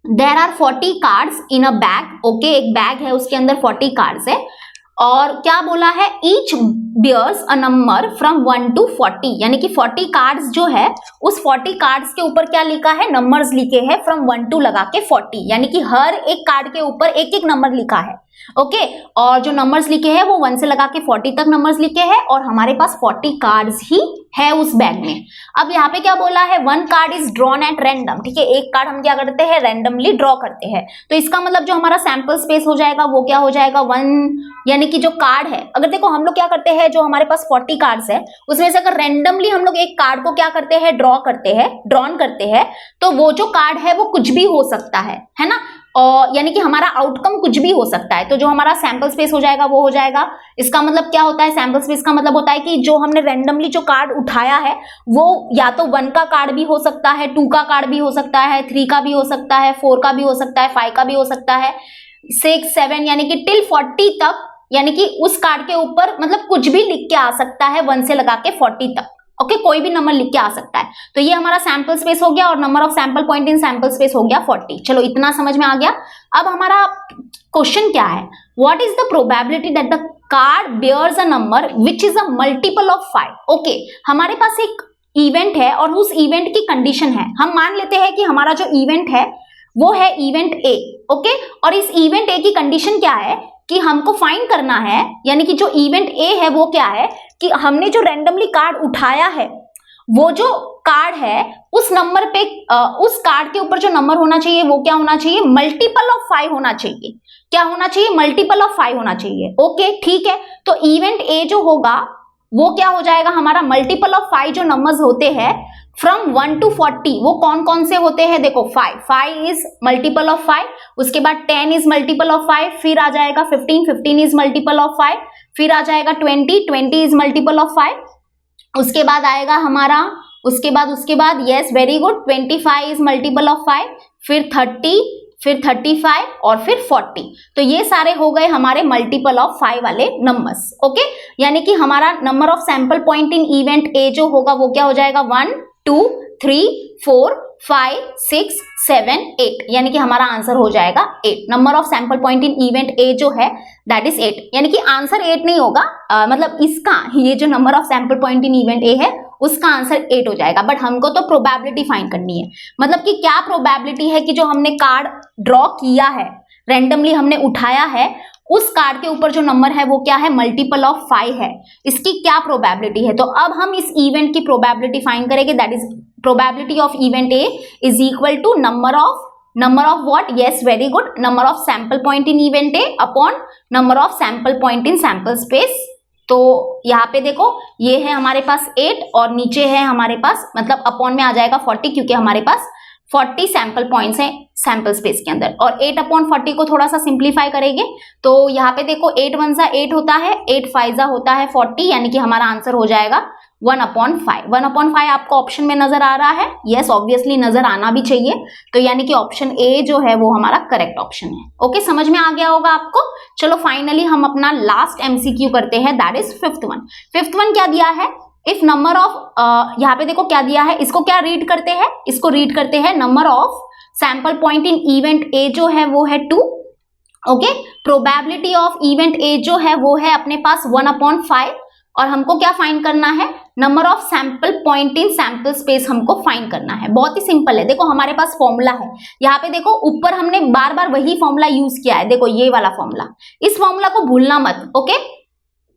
there are 40 cards in a bag. Okay, एक बैग है, उसके अंदर 40 कार्ड्स है। और क्या बोला है, each bears a number from 1 to 40, यानी कि 40 कार्ड्स जो है उस 40 कार्ड्स के ऊपर क्या लिखा है, नंबर्स लिखे हैं फ्रॉम 1 to लगा के 40, यानी कि हर एक कार्ड के ऊपर एक एक नंबर लिखा है। ओके और जो नंबर्स लिखे हैं वो 1 से लगा के 40 तक नंबर्स लिखे हैं और हमारे पास 40 कार्ड्स ही है उस बैग में। अब यहाँ पे क्या बोला है, 1 card is drawn at random, ठीक है, एक कार्ड हम क्या करते हैं, रैंडमली ड्रॉ करते हैं। तो इसका मतलब जो हमारा सैंपल स्पेस हो जाएगा वो क्या हो जाएगा, 1, यानी कि जो कार्ड है, अगर देखो हम लोग क्या करते हैं, जो हमारे पास 40 कार्ड्स है उसमें से अगर रैंडमली हम लोग एक कार्ड को क्या करते हैं, ड्रॉन करते हैं, तो वो जो कार्ड है वो कुछ भी हो सकता है ना, और यानी कि हमारा आउटकम कुछ भी हो सकता है। तो जो हमारा सैंपल स्पेस हो जाएगा वो हो जाएगा, इसका मतलब क्या होता है, सैंपल स्पेस का मतलब होता है कि जो हमने रैंडमली जो कार्ड उठाया है वो या तो 1 का कार्ड भी हो सकता है, 2 का कार्ड भी हो सकता है, 3 का भी हो सकता है, 4 का भी हो सकता है, 5 का भी हो सकता है, 6, 7 यानी कि टिल 40 तक, यानी कि उस कार्ड के ऊपर मतलब कुछ भी लिख के आ सकता है 1 से लगा के 40 तक। ओके कोई भी नंबर लिख के आ सकता है। तो ये हमारा सैंपल स्पेस हो गया और number of sample point in sample space हो गया 40। चलो इतना समझ में आ गया। अब हमारा क्वेश्चन क्या है, what is the probability that the card bears a number which is a multiple of 5। Okay हमारे पास एक इवेंट है और उस इवेंट की कंडीशन है, हम मान लेते हैं कि हमारा जो इवेंट है वो है इवेंट ए। ओके और इस इवेंट ए की कंडीशन क्या है कि हमको फाइंड करना है, यानी कि जो इवेंट ए है वो क्या है कि हमने जो रैंडमली कार्ड उठाया है वो जो कार्ड है उस नंबर पे उस कार्ड के ऊपर जो नंबर होना चाहिए वो क्या होना चाहिए, मल्टीपल ऑफ 5 होना चाहिए। क्या होना चाहिए, मल्टीपल ऑफ 5 होना चाहिए। ओके ठीक है, तो इवेंट ए जो होगा वो क्या हो जाएगा, हमारा मल्टीपल ऑफ 5 जो नंबर्स होते हैं फ्रॉम 1 to 40 वो कौन कौन से होते हैं, देखो 5 इज मल्टीपल ऑफ 5, उसके बाद 10 इज मल्टीपल ऑफ 5, फिर आ जाएगा 15 इज मल्टीपल ऑफ 5, फिर आ जाएगा 20 इज मल्टीपल ऑफ 5, उसके बाद आएगा हमारा उसके बाद yes very good 25 is multiple of 5, फिर 30, फिर 35 और फिर 40। तो ये सारे हो गए हमारे मल्टीपल ऑफ 5 वाले नंबर्स। ओके यानी कि हमारा number of sample point in event A जो होगा वो क्या हो जाएगा, 1 2 3 4 5 6 7 8, यानी कि हमारा आंसर हो जाएगा 8। Number of sample point in event A जो है दैट इज 8, यानी कि आंसर 8 नहीं होगा, मतलब इसका ये जो number of sample point in event ए है उसका आंसर 8 हो जाएगा। बट हमको तो प्रोबेबिलिटी फाइंड करनी है, मतलब कि क्या प्रोबेबिलिटी है कि जो हमने कार्ड ड्रॉ किया है, रैंडमली हमने उठाया है, उस कार्ड के ऊपर जो नंबर है वो क्या है, मल्टीपल ऑफ 5 है, इसकी क्या प्रोबेबिलिटी है। तो अब हम इस इवेंट की प्रोबेबिलिटी फाइंड करेंगे, that is probability of event A is equal to number of what, yes very good, number of sample point in event A upon number of sample point in sample space. तो यहाँ पे देखो ये है हमारे पास 8 और नीचे है हमारे पास, मतलब अपॉन में आ जाएगा 40 क्योंकि हमारे पास 40 सैंपल पॉइंट्स हैं सैंपल स्पेस के अंदर। और 8 अपॉन 40 को थोड़ा सा सिंप्लीफाई करेंगे तो यहाँ पे देखो 8 1 सा 8 होता है, 8 5 सा होता है 40, यानी कि हमारा आंसर हो जाएगा 1/5। 1/5 आपको ऑप्शन में नजर आ रहा है, यस ऑब्वियसली नजर आना भी चाहिए, तो यानी कि ऑप्शन ए जो है वो हमारा करेक्ट ऑप्शन है। ओके समझ में आ गया होगा आपको। चलो फाइनली हम अपना लास्ट एमसीक्यू करते हैं, that is 5th one. 5th one क्या दिया है, इफ नंबर ऑफ यहाँ पे देखो क्या दिया है, इसको क्या रीड करते हैं, इसको रीड करते हैं number of sample point in event A जो है वो है 2। Okay probability of event A जो है वो है अपने पास 1/5 और हमको क्या फाइंड करना है, number of sample point in sample space हमको फाइंड करना है। बहुत ही सिंपल है, देखो हमारे पास फॉर्मूला है, यहाँ पे देखो ऊपर हमने बार बार वही फॉर्मूला यूज किया है, देखो ये वाला फॉर्मूला, इस फॉर्मूला को भूलना मत। ओके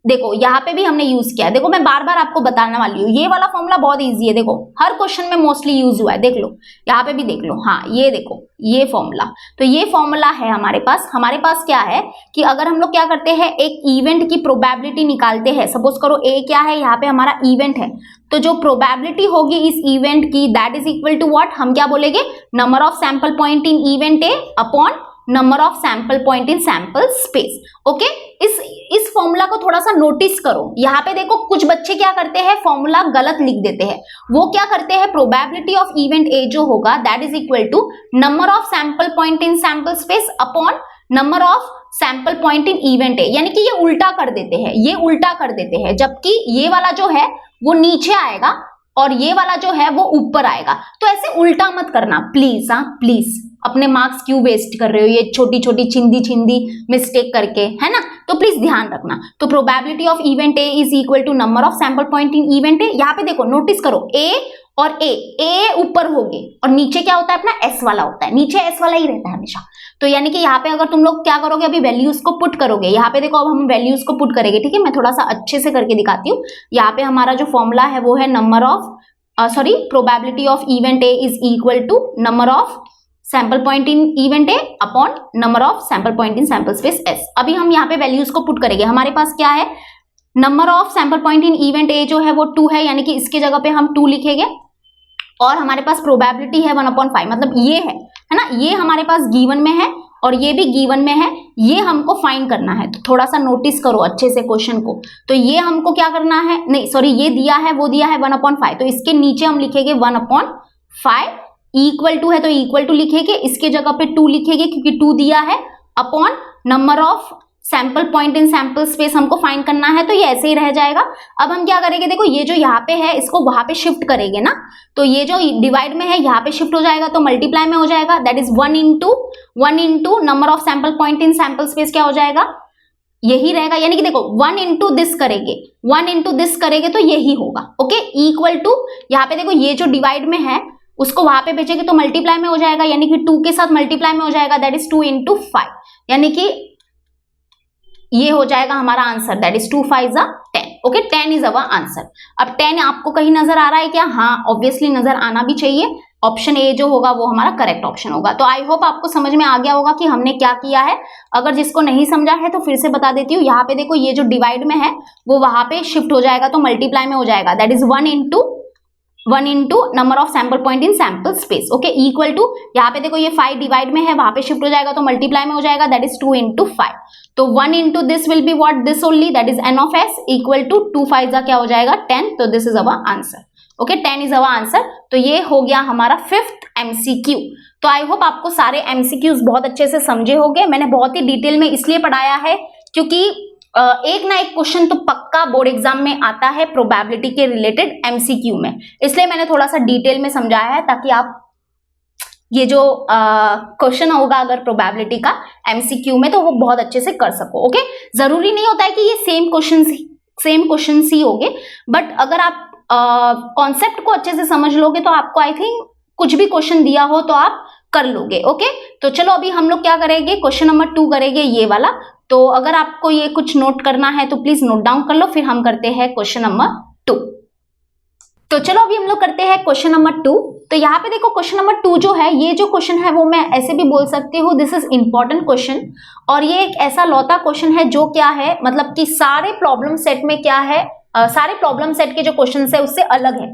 देखो यहाँ पे भी हमने यूज किया है, देखो मैं बार बार आपको बताने वाली हूँ, ये वाला फॉर्मूला बहुत इजी है, देखो हर क्वेश्चन में मोस्टली यूज हुआ है, देख लो यहाँ पे भी देख लो, हाँ ये देखो ये फॉर्मूला, तो ये फॉर्मूला है हमारे पास क्या है कि अगर हम लोग क्या करते हैं, एक इवेंट की प्रोबेबिलिटी निकालते हैं, सपोज करो ए क्या है, यहाँ पे हमारा इवेंट है, तो जो प्रोबेबिलिटी होगी इस इवेंट की that is equal to what, हम क्या बोलेंगे, number of sample point in event A upon number of sample point in sample space. Okay इस फॉर्मूला को थोड़ा सा नोटिस करो, यहाँ पे देखो कुछ बच्चे क्या करते हैं, फॉर्मूला गलत लिख देते हैं, वो क्या करते हैं, प्रोबेबिलिटी ऑफ इवेंट ए जो होगा that is equal to number of sample point in sample space upon number of sample point in event A, यानी कि ये उल्टा कर देते हैं, जबकि ये वाला जो है वो नीचे आएगा और ये वाला जो है वो ऊपर आएगा, तो ऐसे उल्टा मत करना प्लीज, हाँ प्लीज। अपने मार्क्स क्यों वेस्ट कर रहे हो ये छोटी छोटी चिंदी मिस्टेक करके, है ना। तो प्लीज ध्यान रखना। तो probability of event A is equal to number of sample point in event A. यहाँ पे देखो नोटिस करो ए और ए ऊपर होंगे और नीचे क्या होता है अपना एस वाला होता है, नीचे एस वाला ही रहता है हमेशा। तो यानी कि यहाँ पे अगर तुम लोग क्या करोगे, अभी वैल्यूज को पुट करोगे। यहाँ पे देखो अब हम वैल्यूज को पुट करेंगे, ठीक है। मैं थोड़ा सा अच्छे से करके दिखाती हूँ। यहाँ पे हमारा जो फॉर्मूला है वो है number of probability of event A is equal to number of sample point in event A upon number of sample point in sample space S. अभी हम यहाँ पे वैल्यूज को पुट करेंगे। हमारे पास क्या है, number of sample point in event A जो है वो 2 है, यानी कि इसके जगह पे हम 2 लिखेंगे। और हमारे पास प्रोबेबिलिटी है 1/5, मतलब ये है ना, ये हमारे पास गिवन में है और ये भी गिवन में है, ये हमको फाइंड करना है। तो थोड़ा सा नोटिस करो अच्छे से क्वेश्चन को। तो ये हमको क्या करना है, नहीं सॉरी, ये दिया है, वो दिया है 1/5, तो इसके नीचे हम लिखेंगे 1/5, इक्वल टू है तो इक्वल टू लिखेंगे, इसके जगह पे 2 लिखेंगे क्योंकि 2 दिया है, upon number of sample point in sample space हमको फाइंड करना है। तो ये ऐसे ही रह जाएगा। अब हम क्या करेंगे, देखो ये जो यहाँ पे है इसको वहां पे शिफ्ट करेंगे ना, तो ये जो डिवाइड में है यहाँ पे शिफ्ट हो जाएगा तो मल्टीप्लाई में हो जाएगा। That is 1 into number of sample point in sample space क्या हो जाएगा, यही रहेगा। यानी कि देखो 1 इंटू दिस करेंगे, 1 इंटू दिस करेंगे तो यही होगा। ओके, इक्वल टू यहाँ पे देखो ये जो डिवाइड में है उसको वहां पे भेजेंगे तो मल्टीप्लाई में हो जाएगा, यानी कि 2 के साथ मल्टीप्लाई में हो जाएगा। दैट इज 2 इंटू 5, यानी कि ये हो जाएगा हमारा answer. That is 2 5 10। Okay, 10 is our answer. अब 10 आपको कहीं नजर आ रहा है क्या? हाँ, ऑब्वियसली नजर आना भी चाहिए। ऑप्शन ए जो होगा वो हमारा करेक्ट ऑप्शन होगा। तो आई होप आपको समझ में आ गया होगा कि हमने क्या किया है। अगर जिसको नहीं समझा है तो फिर से बता देती हूँ। यहाँ पे देखो ये जो डिवाइड में है वो वहां पे शिफ्ट हो जाएगा तो मल्टीप्लाई में हो जाएगा। That is 1 into number of sample point in sample space. Okay, equal to यहाँ पे देखो ये 5 डिवाइड में है, वहां पे शिफ्ट हो जाएगा तो मल्टीप्लाई में हो जाएगा। That is 2 into 5। तो 1 into this will be what, this only, that is n of s equal to 2 5 क्या हो जाएगा 10। तो this is our answer. Okay, 10 is our answer. तो ये हो गया हमारा 5th MCQ। तो आई होप आपको सारे MCQs बहुत अच्छे से समझे होंगे। मैंने बहुत ही डिटेल में इसलिए पढ़ाया है क्योंकि एक ना एक क्वेश्चन तो पक्का बोर्ड एग्जाम में आता है प्रोबेबिलिटी के रिलेटेड MCQ में, इसलिए मैंने थोड़ा सा डिटेल में समझाया है ताकि आप ये जो क्वेश्चन होगा अगर प्रोबेबिलिटी का MCQ में तो वो बहुत अच्छे से कर सको। ओके, जरूरी नहीं होता है कि ये सेम क्वेश्चन ही होंगे, बट अगर आप कॉन्सेप्ट को अच्छे से समझ लोगे तो आपको आई थिंक कुछ भी क्वेश्चन दिया हो तो आप कर लोगे। ओके, तो चलो अभी हम लोग क्या करेंगे, क्वेश्चन नंबर 2 करेंगे, ये वाला। तो अगर आपको ये कुछ नोट करना है तो प्लीज नोट डाउन कर लो, फिर हम करते हैं क्वेश्चन नंबर 2। तो चलो अभी हम लोग करते हैं क्वेश्चन नंबर 2। तो यहाँ पे देखो क्वेश्चन नंबर 2 जो है, ये जो क्वेश्चन है वो मैं ऐसे भी बोल सकती हूँ, दिस इज इंपॉर्टेंट क्वेश्चन। और ये एक ऐसा लौता क्वेश्चन है जो क्या है, मतलब कि सारे प्रॉब्लम सेट में क्या है, सारे प्रॉब्लम सेट के जो क्वेश्चन है उससे अलग है।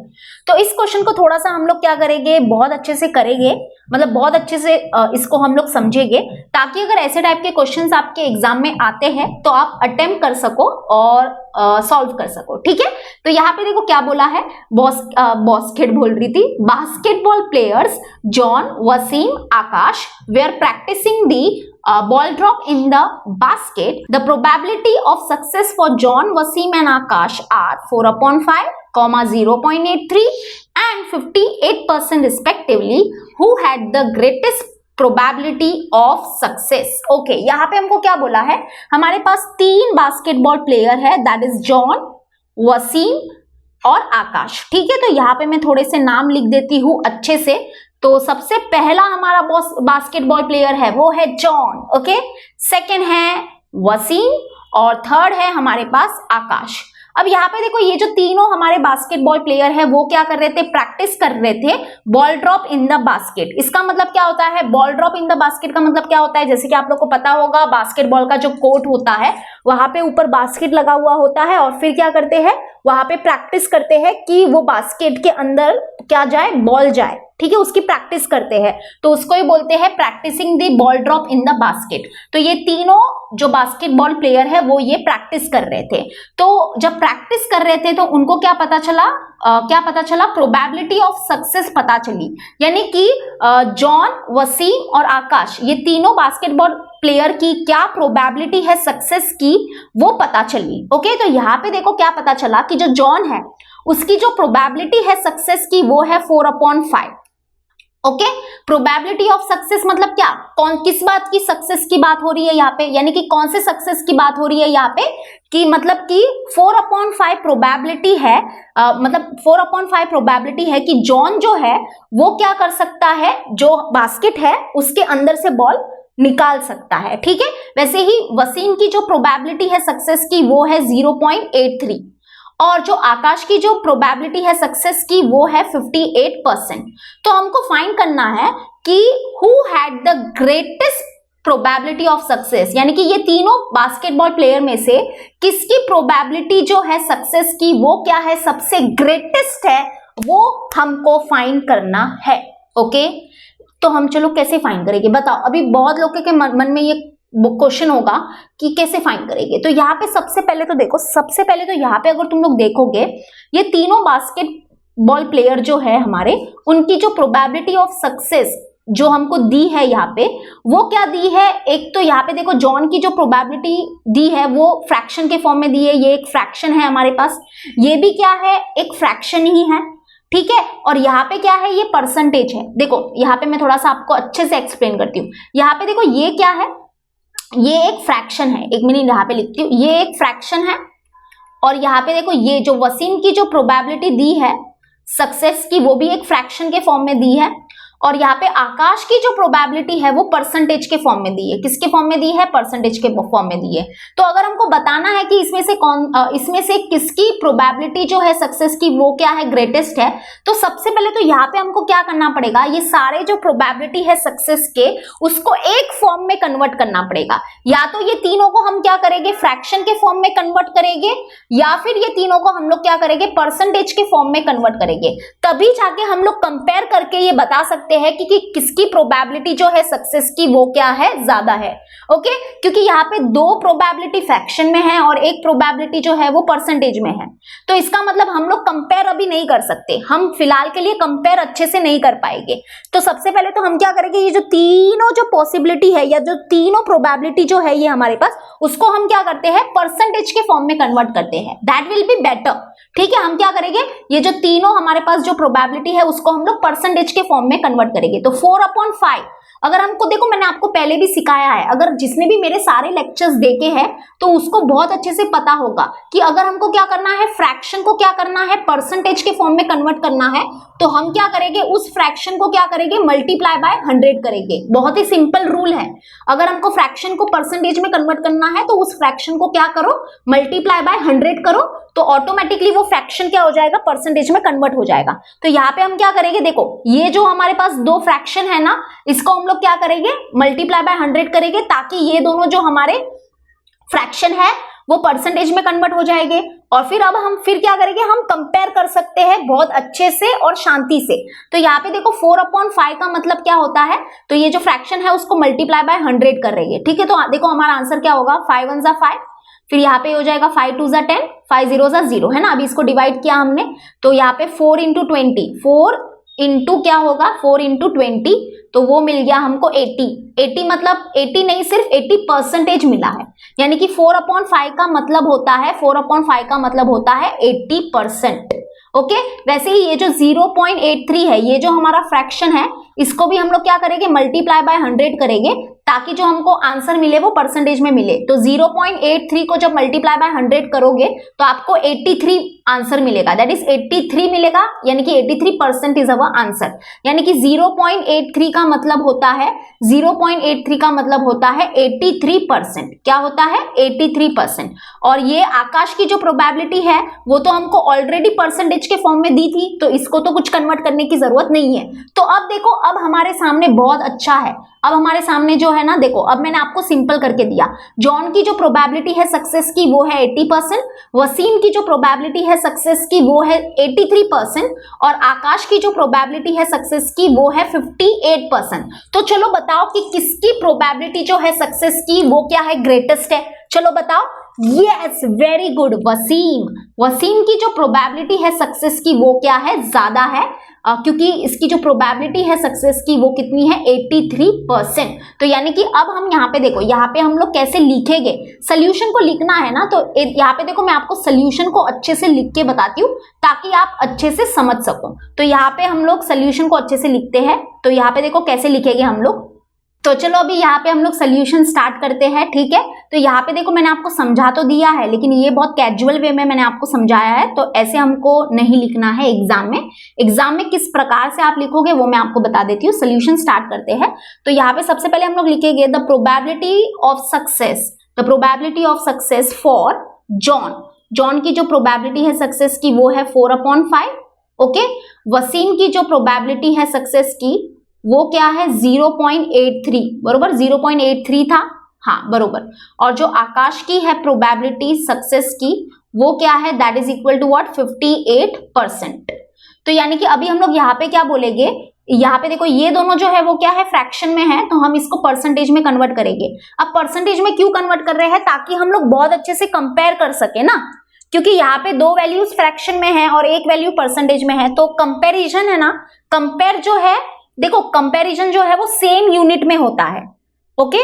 तो इस क्वेश्चन को थोड़ा सा हम लोग क्या करेंगे, बहुत अच्छे से करेंगे, मतलब बहुत अच्छे से इसको हम लोग समझेंगे, ताकि अगर ऐसे टाइप के क्वेश्चंस आपके एग्जाम में आते हैं तो आप अटेम्प्ट कर सको और सॉल्व कर सको। ठीक है, तो यहाँ पे देखो क्या बोला है, basketball players John, Wasim, Akash were practicing the ball drop in the basket. The probability of success for John, Wasim and Akash are 4/5, 0.83 and 58% respectively. Who had the greatest probability of success? Okay, यहाँ पे हमको क्या बोला है, हमारे पास 3 basketball player है, that is John, Wasim और आकाश। ठीक है, तो यहाँ पे मैं थोड़े से नाम लिख देती हूँ अच्छे से। तो सबसे पहला हमारा बास्केटबॉल प्लेयर है वो है जॉन। ओके, सेकंड है वसीम और थर्ड है हमारे पास आकाश। अब यहाँ पे देखो ये जो तीनों हमारे बास्केटबॉल प्लेयर है वो क्या कर रहे थे, प्रैक्टिस कर रहे थे ball drop in the basket. इसका मतलब क्या होता है, ball drop in the basket का मतलब क्या होता है, जैसे कि आप लोग को पता होगा बास्केटबॉल का जो कोर्ट होता है वहां पे ऊपर बास्केट लगा हुआ होता है और फिर क्या करते हैं, वहां पे प्रैक्टिस करते हैं कि वो बास्केट के अंदर क्या जाए, बॉल जाए। ठीक है, उसकी प्रैक्टिस करते हैं, तो उसको ही बोलते हैं practicing the ball drop in the basket. तो ये तीनों जो बास्केटबॉल प्लेयर है वो ये प्रैक्टिस कर रहे थे। तो जब प्रैक्टिस कर रहे थे तो उनको क्या पता चला, प्रोबेबिलिटी ऑफ सक्सेस पता चली। यानी कि जॉन, वसीम और आकाश ये तीनों बास्केटबॉल प्लेयर की क्या प्रोबेबिलिटी है सक्सेस की वो पता चली। ओके, तो यहाँ पे देखो क्या पता चला कि जो जॉन है उसकी जो प्रोबेबिलिटी है सक्सेस की वो है 4/5। ओके, प्रोबेबिलिटी ऑफ सक्सेस मतलब क्या, कौन किस बात की सक्सेस की बात हो रही है यहाँ पे, यानी कि कौन से सक्सेस की बात हो रही है यहाँ पे, कि मतलब कि 4/5 प्रोबेबिलिटी है, मतलब 4/5 प्रोबेबिलिटी है कि जॉन जो है वो क्या कर सकता है, जो बास्केट है उसके अंदर से बॉल निकाल सकता है। ठीक है, वैसे ही वसीम की जो प्रोबेबिलिटी है सक्सेस की वो है 0.83 और जो आकाश की जो प्रोबेबिलिटी है सक्सेस की वो है 58%। तो हमको फाइंड करना है कि who had the greatest probability of success, यानी कि ये तीनों बास्केटबॉल प्लेयर में से किसकी प्रोबेबिलिटी जो है सक्सेस की वो क्या है, सबसे ग्रेटेस्ट है, वो हमको फाइंड करना है। ओके, तो हम चलो कैसे फाइंड करेंगे बताओ। अभी बहुत लोगों के मन में ये क्वेश्चन होगा कि कैसे फाइंड करेंगे। तो यहाँ पे सबसे पहले तो देखो, सबसे पहले तो यहाँ पे अगर तुम लोग देखोगे ये तीनों बास्केटबॉल प्लेयर जो है हमारे, उनकी जो प्रोबेबिलिटी ऑफ सक्सेस जो हमको दी है यहाँ पे वो क्या दी है। एक तो यहाँ पे देखो जॉन की जो प्रोबेबिलिटी दी है वो फ्रैक्शन के फॉर्म में दी है, ये एक फ्रैक्शन है हमारे पास, ये भी क्या है, एक फ्रैक्शन ही है। ठीक है, और यहाँ पे क्या है, ये परसेंटेज है। देखो यहाँ पे मैं थोड़ा सा आपको अच्छे से एक्सप्लेन करती हूँ। यहाँ पे देखो ये क्या है, ये एक फ्रैक्शन है, एक मिनट यहाँ पे लिखती हूँ, ये एक फ्रैक्शन है। और यहाँ पे देखो ये जो वसीम की जो प्रोबेबिलिटी दी है सक्सेस की वो भी एक फ्रैक्शन के फॉर्म में दी है। और यहाँ पे आकाश की जो प्रोबेबिलिटी है वो परसेंटेज के फॉर्म में दी है। किसके फॉर्म में दी है, परसेंटेज के फॉर्म में दी है। तो अगर हमको बताना है कि इसमें से इसमें से किसकी प्रोबेबिलिटी जो है सक्सेस की वो क्या है, ग्रेटेस्ट है, तो सबसे पहले तो यहाँ पे हमको क्या करना पड़ेगा, ये सारे जो प्रोबेबिलिटी है सक्सेस के उसको एक फॉर्म में कन्वर्ट करना पड़ेगा। या तो ये तीनों को हम क्या करेंगे, फ्रैक्शन के फॉर्म में कन्वर्ट करेंगे, या फिर ये तीनों को हम लोग क्या करेंगे, परसेंटेज के फॉर्म में कन्वर्ट करेंगे। तभी जाके हम लोग कंपेयर करके ये बता सकते हैं कि किसकी प्रोबेबिलिटी जो है सक्सेस की वो क्या है, ज्यादा है। ओके, क्योंकि यहाँ पे दो प्रोबेबिलिटी फ्रैक्शन में है और एक प्रोबेबिलिटी जो है वो परसेंटेज में है। तो इसका मतलब हम लोग कंपेयर अभी नहीं कर सकते, हम फिलहाल के लिए कंपेयर अच्छे से नहीं कर पाएंगे। तो सबसे पहले तो हम क्या करेंगे, ये जो तीनों जो पॉसिबिलिटी है या जो तीनों प्रोबेबिलिटी जो है ये हमारे पास, उसको हम क्या करते हैं, परसेंटेज के फॉर्म में कन्वर्ट करते हैं। That will be better. ठीक है, हम क्या करेंगे, ये जो तीनों हमारे पास जो प्रोबेबिलिटी है उसको हम लोग परसेंटेज के फॉर्म में कन्वर्ट करेंगे। तो 4/5 अगर हमको, देखो मैंने आपको पहले भी सिखाया है, अगर जिसने भी मेरे सारे लेक्चर्स देखे हैं तो उसको बहुत अच्छे से पता होगा कि अगर हमको क्या करना है, फ्रैक्शन को क्या करना है, परसेंटेज के फॉर्म में कन्वर्ट करना है, तो हम क्या करेंगे, उस फ्रैक्शन को क्या करेंगे, मल्टीप्लाई बाय 100 करेंगे। बहुत ही सिंपल रूल है, अगर हमको फ्रैक्शन को परसेंटेज में कन्वर्ट करना है तो उस फ्रैक्शन को क्या करो, मल्टीप्लाई बाय 100 करो, तो ऑटोमेटिकली वो फ्रैक्शन क्या हो जाएगा, परसेंटेज में कन्वर्ट हो जाएगा। तो यहाँ पे हम क्या करेंगे, देखो ये जो हमारे पास दो फ्रैक्शन है ना, इसको हम लोग क्या करेंगे, मल्टीप्लाई बाय 100 करेंगे, ताकि ये दोनों जो हमारे फ्रैक्शन है वो परसेंटेज में कन्वर्ट हो जाएंगे। और फिर अब हम फिर क्या करेंगे, हम कंपेयर कर सकते हैं बहुत अच्छे से और शांति से। तो यहाँ पे देखो 4/5 का मतलब क्या होता है, तो ये जो फ्रैक्शन है उसको मल्टीप्लाई बाय 100 कर रही है। ठीक है, तो देखो हमारा आंसर क्या होगा, 5 1 जा 5, फिर यहाँ पे हो जाएगा 5 2 जा 10, 5 0 जा 0, है ना। अभी इसको डिवाइड किया हमने, तो यहाँ पे 4 × 20, 4 इंटू क्या होगा, 4 × 20, तो वो मिल गया हमको 80 मतलब 80 नहीं, सिर्फ 80% मिला है। यानी कि 4/5 का मतलब होता है, 4/5 का मतलब होता है 80%। ओके, वैसे ही ये जो 0.83 है, ये जो हमारा फ्रैक्शन है, इसको भी हम लोग क्या करेंगे, मल्टीप्लाई बाय 100 करेंगे, ताकि जो हमको आंसर मिले वो परसेंटेज में मिले। तो 0.83 को जब मल्टीप्लाई बाय 100 करोगे तो आपको 83 आंसर मिलेगा, दैट इज 83 मिलेगा, यानी कि 83% इज अवर आंसर। यानी कि 0.83 का मतलब होता है, 0.83 का मतलब होता है 83%। क्या होता है, 83%। और ये आकाश की जो प्रोबेबिलिटी है वो तो हमको ऑलरेडी परसेंटेज के फॉर्म में दी थी, तो इसको तो कुछ कन्वर्ट करने की जरूरत नहीं है। तो अब देखो, अब हमारे सामने बहुत अच्छा है, अब हमारे सामने जो है ना, देखो अब मैंने आपको सिंपल करके दिया। जॉन की जो प्रोबेबिलिटी है सक्सेस की वो है 80%, वसीम की जो प्रोबेबिलिटी है सक्सेस की वो है 83%, और आकाश की जो प्रोबेबिलिटी है सक्सेस की वो है 58%। तो चलो बताओ कि किसकी प्रोबेबिलिटी जो है सक्सेस की वो क्या है, ग्रेटेस्ट है। चलो बताओ, yes, very good Wasim. Wasim की जो प्रोबेबिलिटी है सक्सेस की वो क्या है, ज्यादा है, क्योंकि इसकी जो प्रोबेबिलिटी है सक्सेस की वो कितनी है, 83%। तो यानी कि अब हम यहाँ पे देखो, यहाँ पे हम लोग कैसे लिखेंगे, सोल्यूशन को लिखना है ना, तो यहाँ पे देखो मैं आपको सोल्यूशन को अच्छे से लिख के बताती हूँ ताकि आप अच्छे से समझ सको। तो यहाँ पे हम लोग सोल्यूशन को अच्छे से लिखते हैं, तो यहाँ पे देखो कैसे लिखेंगे हम लोग। तो चलो अभी यहाँ पे हम लोग सोल्यूशन स्टार्ट करते हैं, ठीक है। तो यहाँ पे देखो मैंने आपको समझा तो दिया है, लेकिन ये बहुत कैजुअल वे में मैंने आपको समझाया है, तो ऐसे हमको नहीं लिखना है एग्जाम में। एग्जाम में किस प्रकार से आप लिखोगे वो मैं आपको बता देती हूँ। सोल्यूशन स्टार्ट करते हैं। तो यहाँ पे सबसे पहले हम लोग लिखेंगे the probability of success, the probability of success for John. John की जो प्रोबेबिलिटी है सक्सेस की वो है 4/5। ओके, वसीम की जो प्रोबेबिलिटी है सक्सेस की वो क्या है, 0.83, बरोबर 0.83 था, हाँ बरोबर। और जो आकाश की है प्रोबेबिलिटी सक्सेस की वो क्या है, that is equal to what, 58%। तो यानी कि अभी हम लोग यहाँ पे क्या बोलेंगे, यहाँ पे देखो ये दोनों जो है वो क्या है, फ्रैक्शन में है, तो हम इसको परसेंटेज में कन्वर्ट करेंगे। अब परसेंटेज में क्यों कन्वर्ट कर रहे हैं, ताकि हम लोग बहुत अच्छे से कंपेयर कर सके ना, क्योंकि यहाँ पे दो वैल्यूज फ्रैक्शन में है और एक वैल्यू परसेंटेज में है, तो कंपेरिजन है ना, कंपेयर जो है, देखो कंपैरिजन जो है वो सेम यूनिट में होता है। ओके,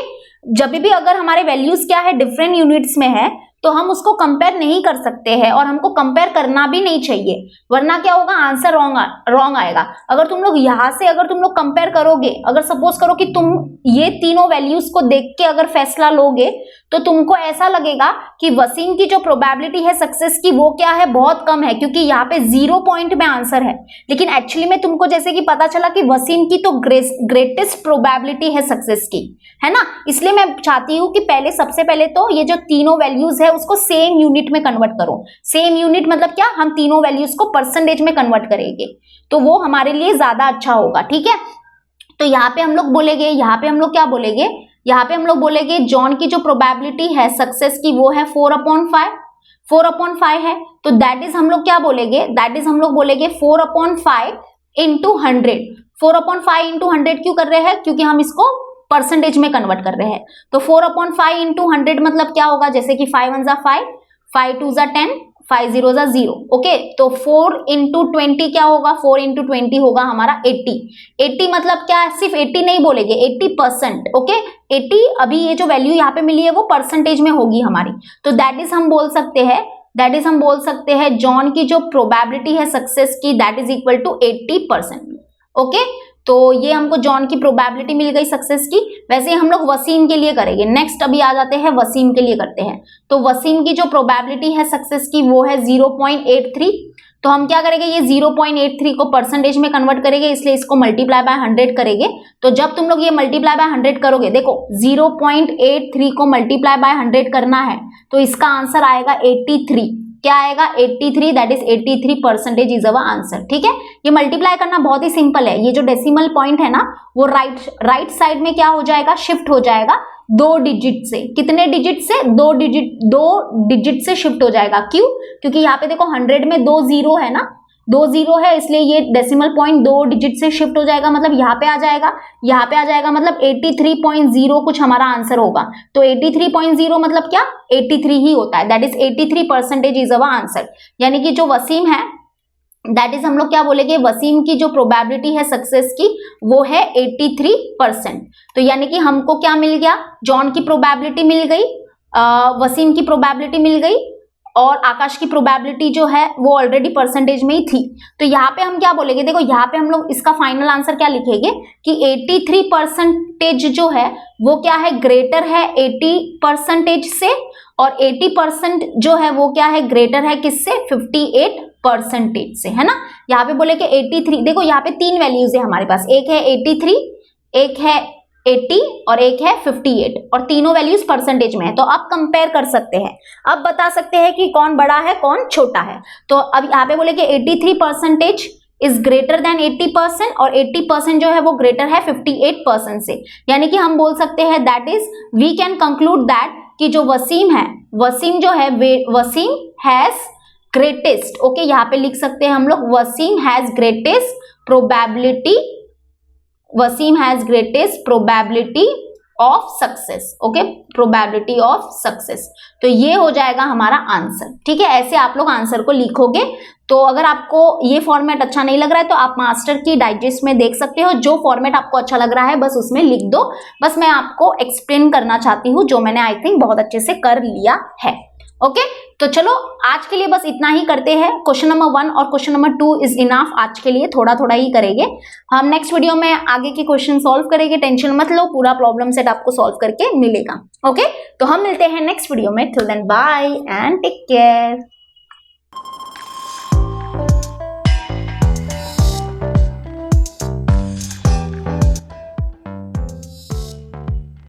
जब भी अगर हमारे वैल्यूज क्या है, डिफरेंट यूनिट्स में है, तो हम उसको कंपेयर नहीं कर सकते हैं और हमको कंपेयर करना भी नहीं चाहिए, वरना क्या होगा, आंसर रॉन्ग आएगा। अगर तुम लोग यहाँ से अगर तुम लोग कंपेयर करोगे, अगर सपोज करो कि तुम ये तीनों वैल्यूज को देख के अगर फैसला लोगे, तो तुमको ऐसा लगेगा कि वसीम की जो प्रोबेबिलिटी है सक्सेस की वो क्या है, बहुत कम है, क्योंकि यहाँ पे 0 पॉइंट में आंसर है। लेकिन एक्चुअली में तुमको जैसे कि पता चला कि वसीम की तो ग्रेटेस्ट प्रोबेबिलिटी है सक्सेस की, है ना। इसलिए मैं चाहती हूँ कि पहले सबसे पहले तो ये जो तीनों वैल्यूज है उसको सेम यूनिट में कन्वर्ट करो। सेम यूनिट मतलब क्या, हम तीनों वैल्यूज को परसेंटेज में कन्वर्ट करेंगे, तो वो हमारे लिए ज्यादा अच्छा होगा, ठीक है। तो यहाँ पे हम लोग बोलेंगे, यहाँ पे हम लोग क्या बोलेंगे, यहाँ पे हम लोग बोलेंगे जॉन की जो प्रोबेबिलिटी है सक्सेस की वो है 4/5, 4/5 है, तो दैट इज हम लोग क्या बोलेंगे, दैट इज हम लोग बोलेंगे 4/5 इंटू 100। 4/5 इंटू 100 क्यों कर रहे हैं, क्योंकि हम इसको परसेंटेज में कन्वर्ट कर रहे हैं। तो 4/5 इंटू 100 मतलब क्या होगा, जैसे कि 5 1 5, 5 2 10, 5 0 0। ओके, तो 4 इंटू 20 क्या होगा, 4 इंटू 20 होगा हमारा 80। 80 मतलब क्या, सिर्फ 80 नहीं बोलेंगे, 80%। ओके, 80 अभी ये जो वैल्यू यहाँ पे मिली है वो परसेंटेज में होगी हमारी, तो दैट इज हम बोल सकते हैं, दैट इज हम बोल सकते हैं जॉन की जो प्रोबेबिलिटी है सक्सेस की that is equal to 80%। Okay, तो ये हमको जॉन की प्रोबेबिलिटी मिल गई सक्सेस की। वैसे हम लोग वसीम के लिए करेंगे। नेक्स्ट अभी आ जाते हैं वसीम के लिए करते हैं। तो वसीम की जो प्रोबेबिलिटी है सक्सेस की वो है 0.83। तो हम क्या करेंगे, ये 0.83 को परसेंटेज में कन्वर्ट करेंगे, इसलिए इसको मल्टीप्लाई बाय 100 करेंगे। तो जब तुम लोग ये मल्टीप्लाई बाय 100 करोगे, देखो 0.83 को मल्टीप्लाई बाय 100 करना है, तो इसका आंसर आएगा 83। क्या आएगा, 83, that is 83% is our answer, ठीक है। ये मल्टीप्लाई करना बहुत ही सिंपल है। ये जो डेसिमल पॉइंट है ना वो राइट साइड में क्या हो जाएगा, शिफ्ट हो जाएगा 2 डिजिट से। कितने डिजिट से, 2 डिजिट से शिफ्ट हो जाएगा। क्यों, क्योंकि यहाँ पे देखो 100 में 2 0 है ना, 2 0 है, इसलिए ये डेसिमल पॉइंट 2 डिजिट से शिफ्ट हो जाएगा, मतलब यहाँ पे आ जाएगा, यहाँ पे आ जाएगा, मतलब 83.0 कुछ हमारा आंसर होगा। तो 83.0 मतलब क्या, 83 ही होता है, that is 83% is our answer. यानी कि जो वसीम है दैट इज हम लोग क्या बोलेंगे, वसीम की जो प्रोबेबिलिटी है सक्सेस की वो है 83%। तो यानी कि हमको क्या मिल गया, जॉन की प्रोबेबिलिटी मिल गई, वसीम की प्रोबेबिलिटी मिल गई, और आकाश की प्रोबेबिलिटी जो है वो ऑलरेडी परसेंटेज में ही थी। तो यहाँ पे हम क्या बोलेंगे, देखो यहाँ पे हम लोग इसका फाइनल आंसर क्या लिखेंगे कि 83% जो है वो क्या है, ग्रेटर है 80% से, और 80% जो है वो क्या है, ग्रेटर है किससे, 58% से, है ना। यहाँ पे बोले कि 83, देखो यहाँ पे 3 वैल्यूज है हमारे पास, एक है 83, एक है 80 और एक है 58, और तीनों वैल्यूज परसेंटेज में है। तो आप कंपेयर कर सकते हैं, अब बता सकते हैं कि कौन बड़ा है कौन छोटा है। तो अब यहाँ पे बोले कि 83% इज ग्रेटर देन 80%, और 80% जो है वो ग्रेटर है 58% से। यानी कि हम बोल सकते हैं that is we can conclude that कि जो वसीम है, वसीम जो है वसीम हैज ग्रेटेस्ट, ओके यहाँ पे लिख सकते हैं हम लोग Wasim has greatest probability, Wasim has greatest probability of success, okay, probability of success. तो ये हो जाएगा हमारा आंसर, ठीक है। ऐसे आप लोग आंसर को लिखोगे। तो अगर आपको ये फॉर्मेट अच्छा नहीं लग रहा है तो आप मास्टर की डाइजेस्ट में देख सकते हो, जो फॉर्मेट आपको अच्छा लग रहा है बस उसमें लिख दो। बस मैं आपको एक्सप्लेन करना चाहती हूँ, जो मैंने आई थिंक बहुत अच्छे से कर लिया है, ओके। तो चलो आज के लिए बस इतना ही करते हैं। क्वेश्चन नंबर 1 और क्वेश्चन नंबर 2 इज इनफ आज के लिए, थोड़ा थोड़ा ही करेंगे हम। नेक्स्ट वीडियो में आगे की क्वेश्चन सॉल्व करेंगे, टेंशन मत लो, पूरा प्रॉब्लम सेट आपको सॉल्व करके मिलेगा, ओके। तो हम मिलते हैं नेक्स्ट वीडियो में। Till then bye and take care.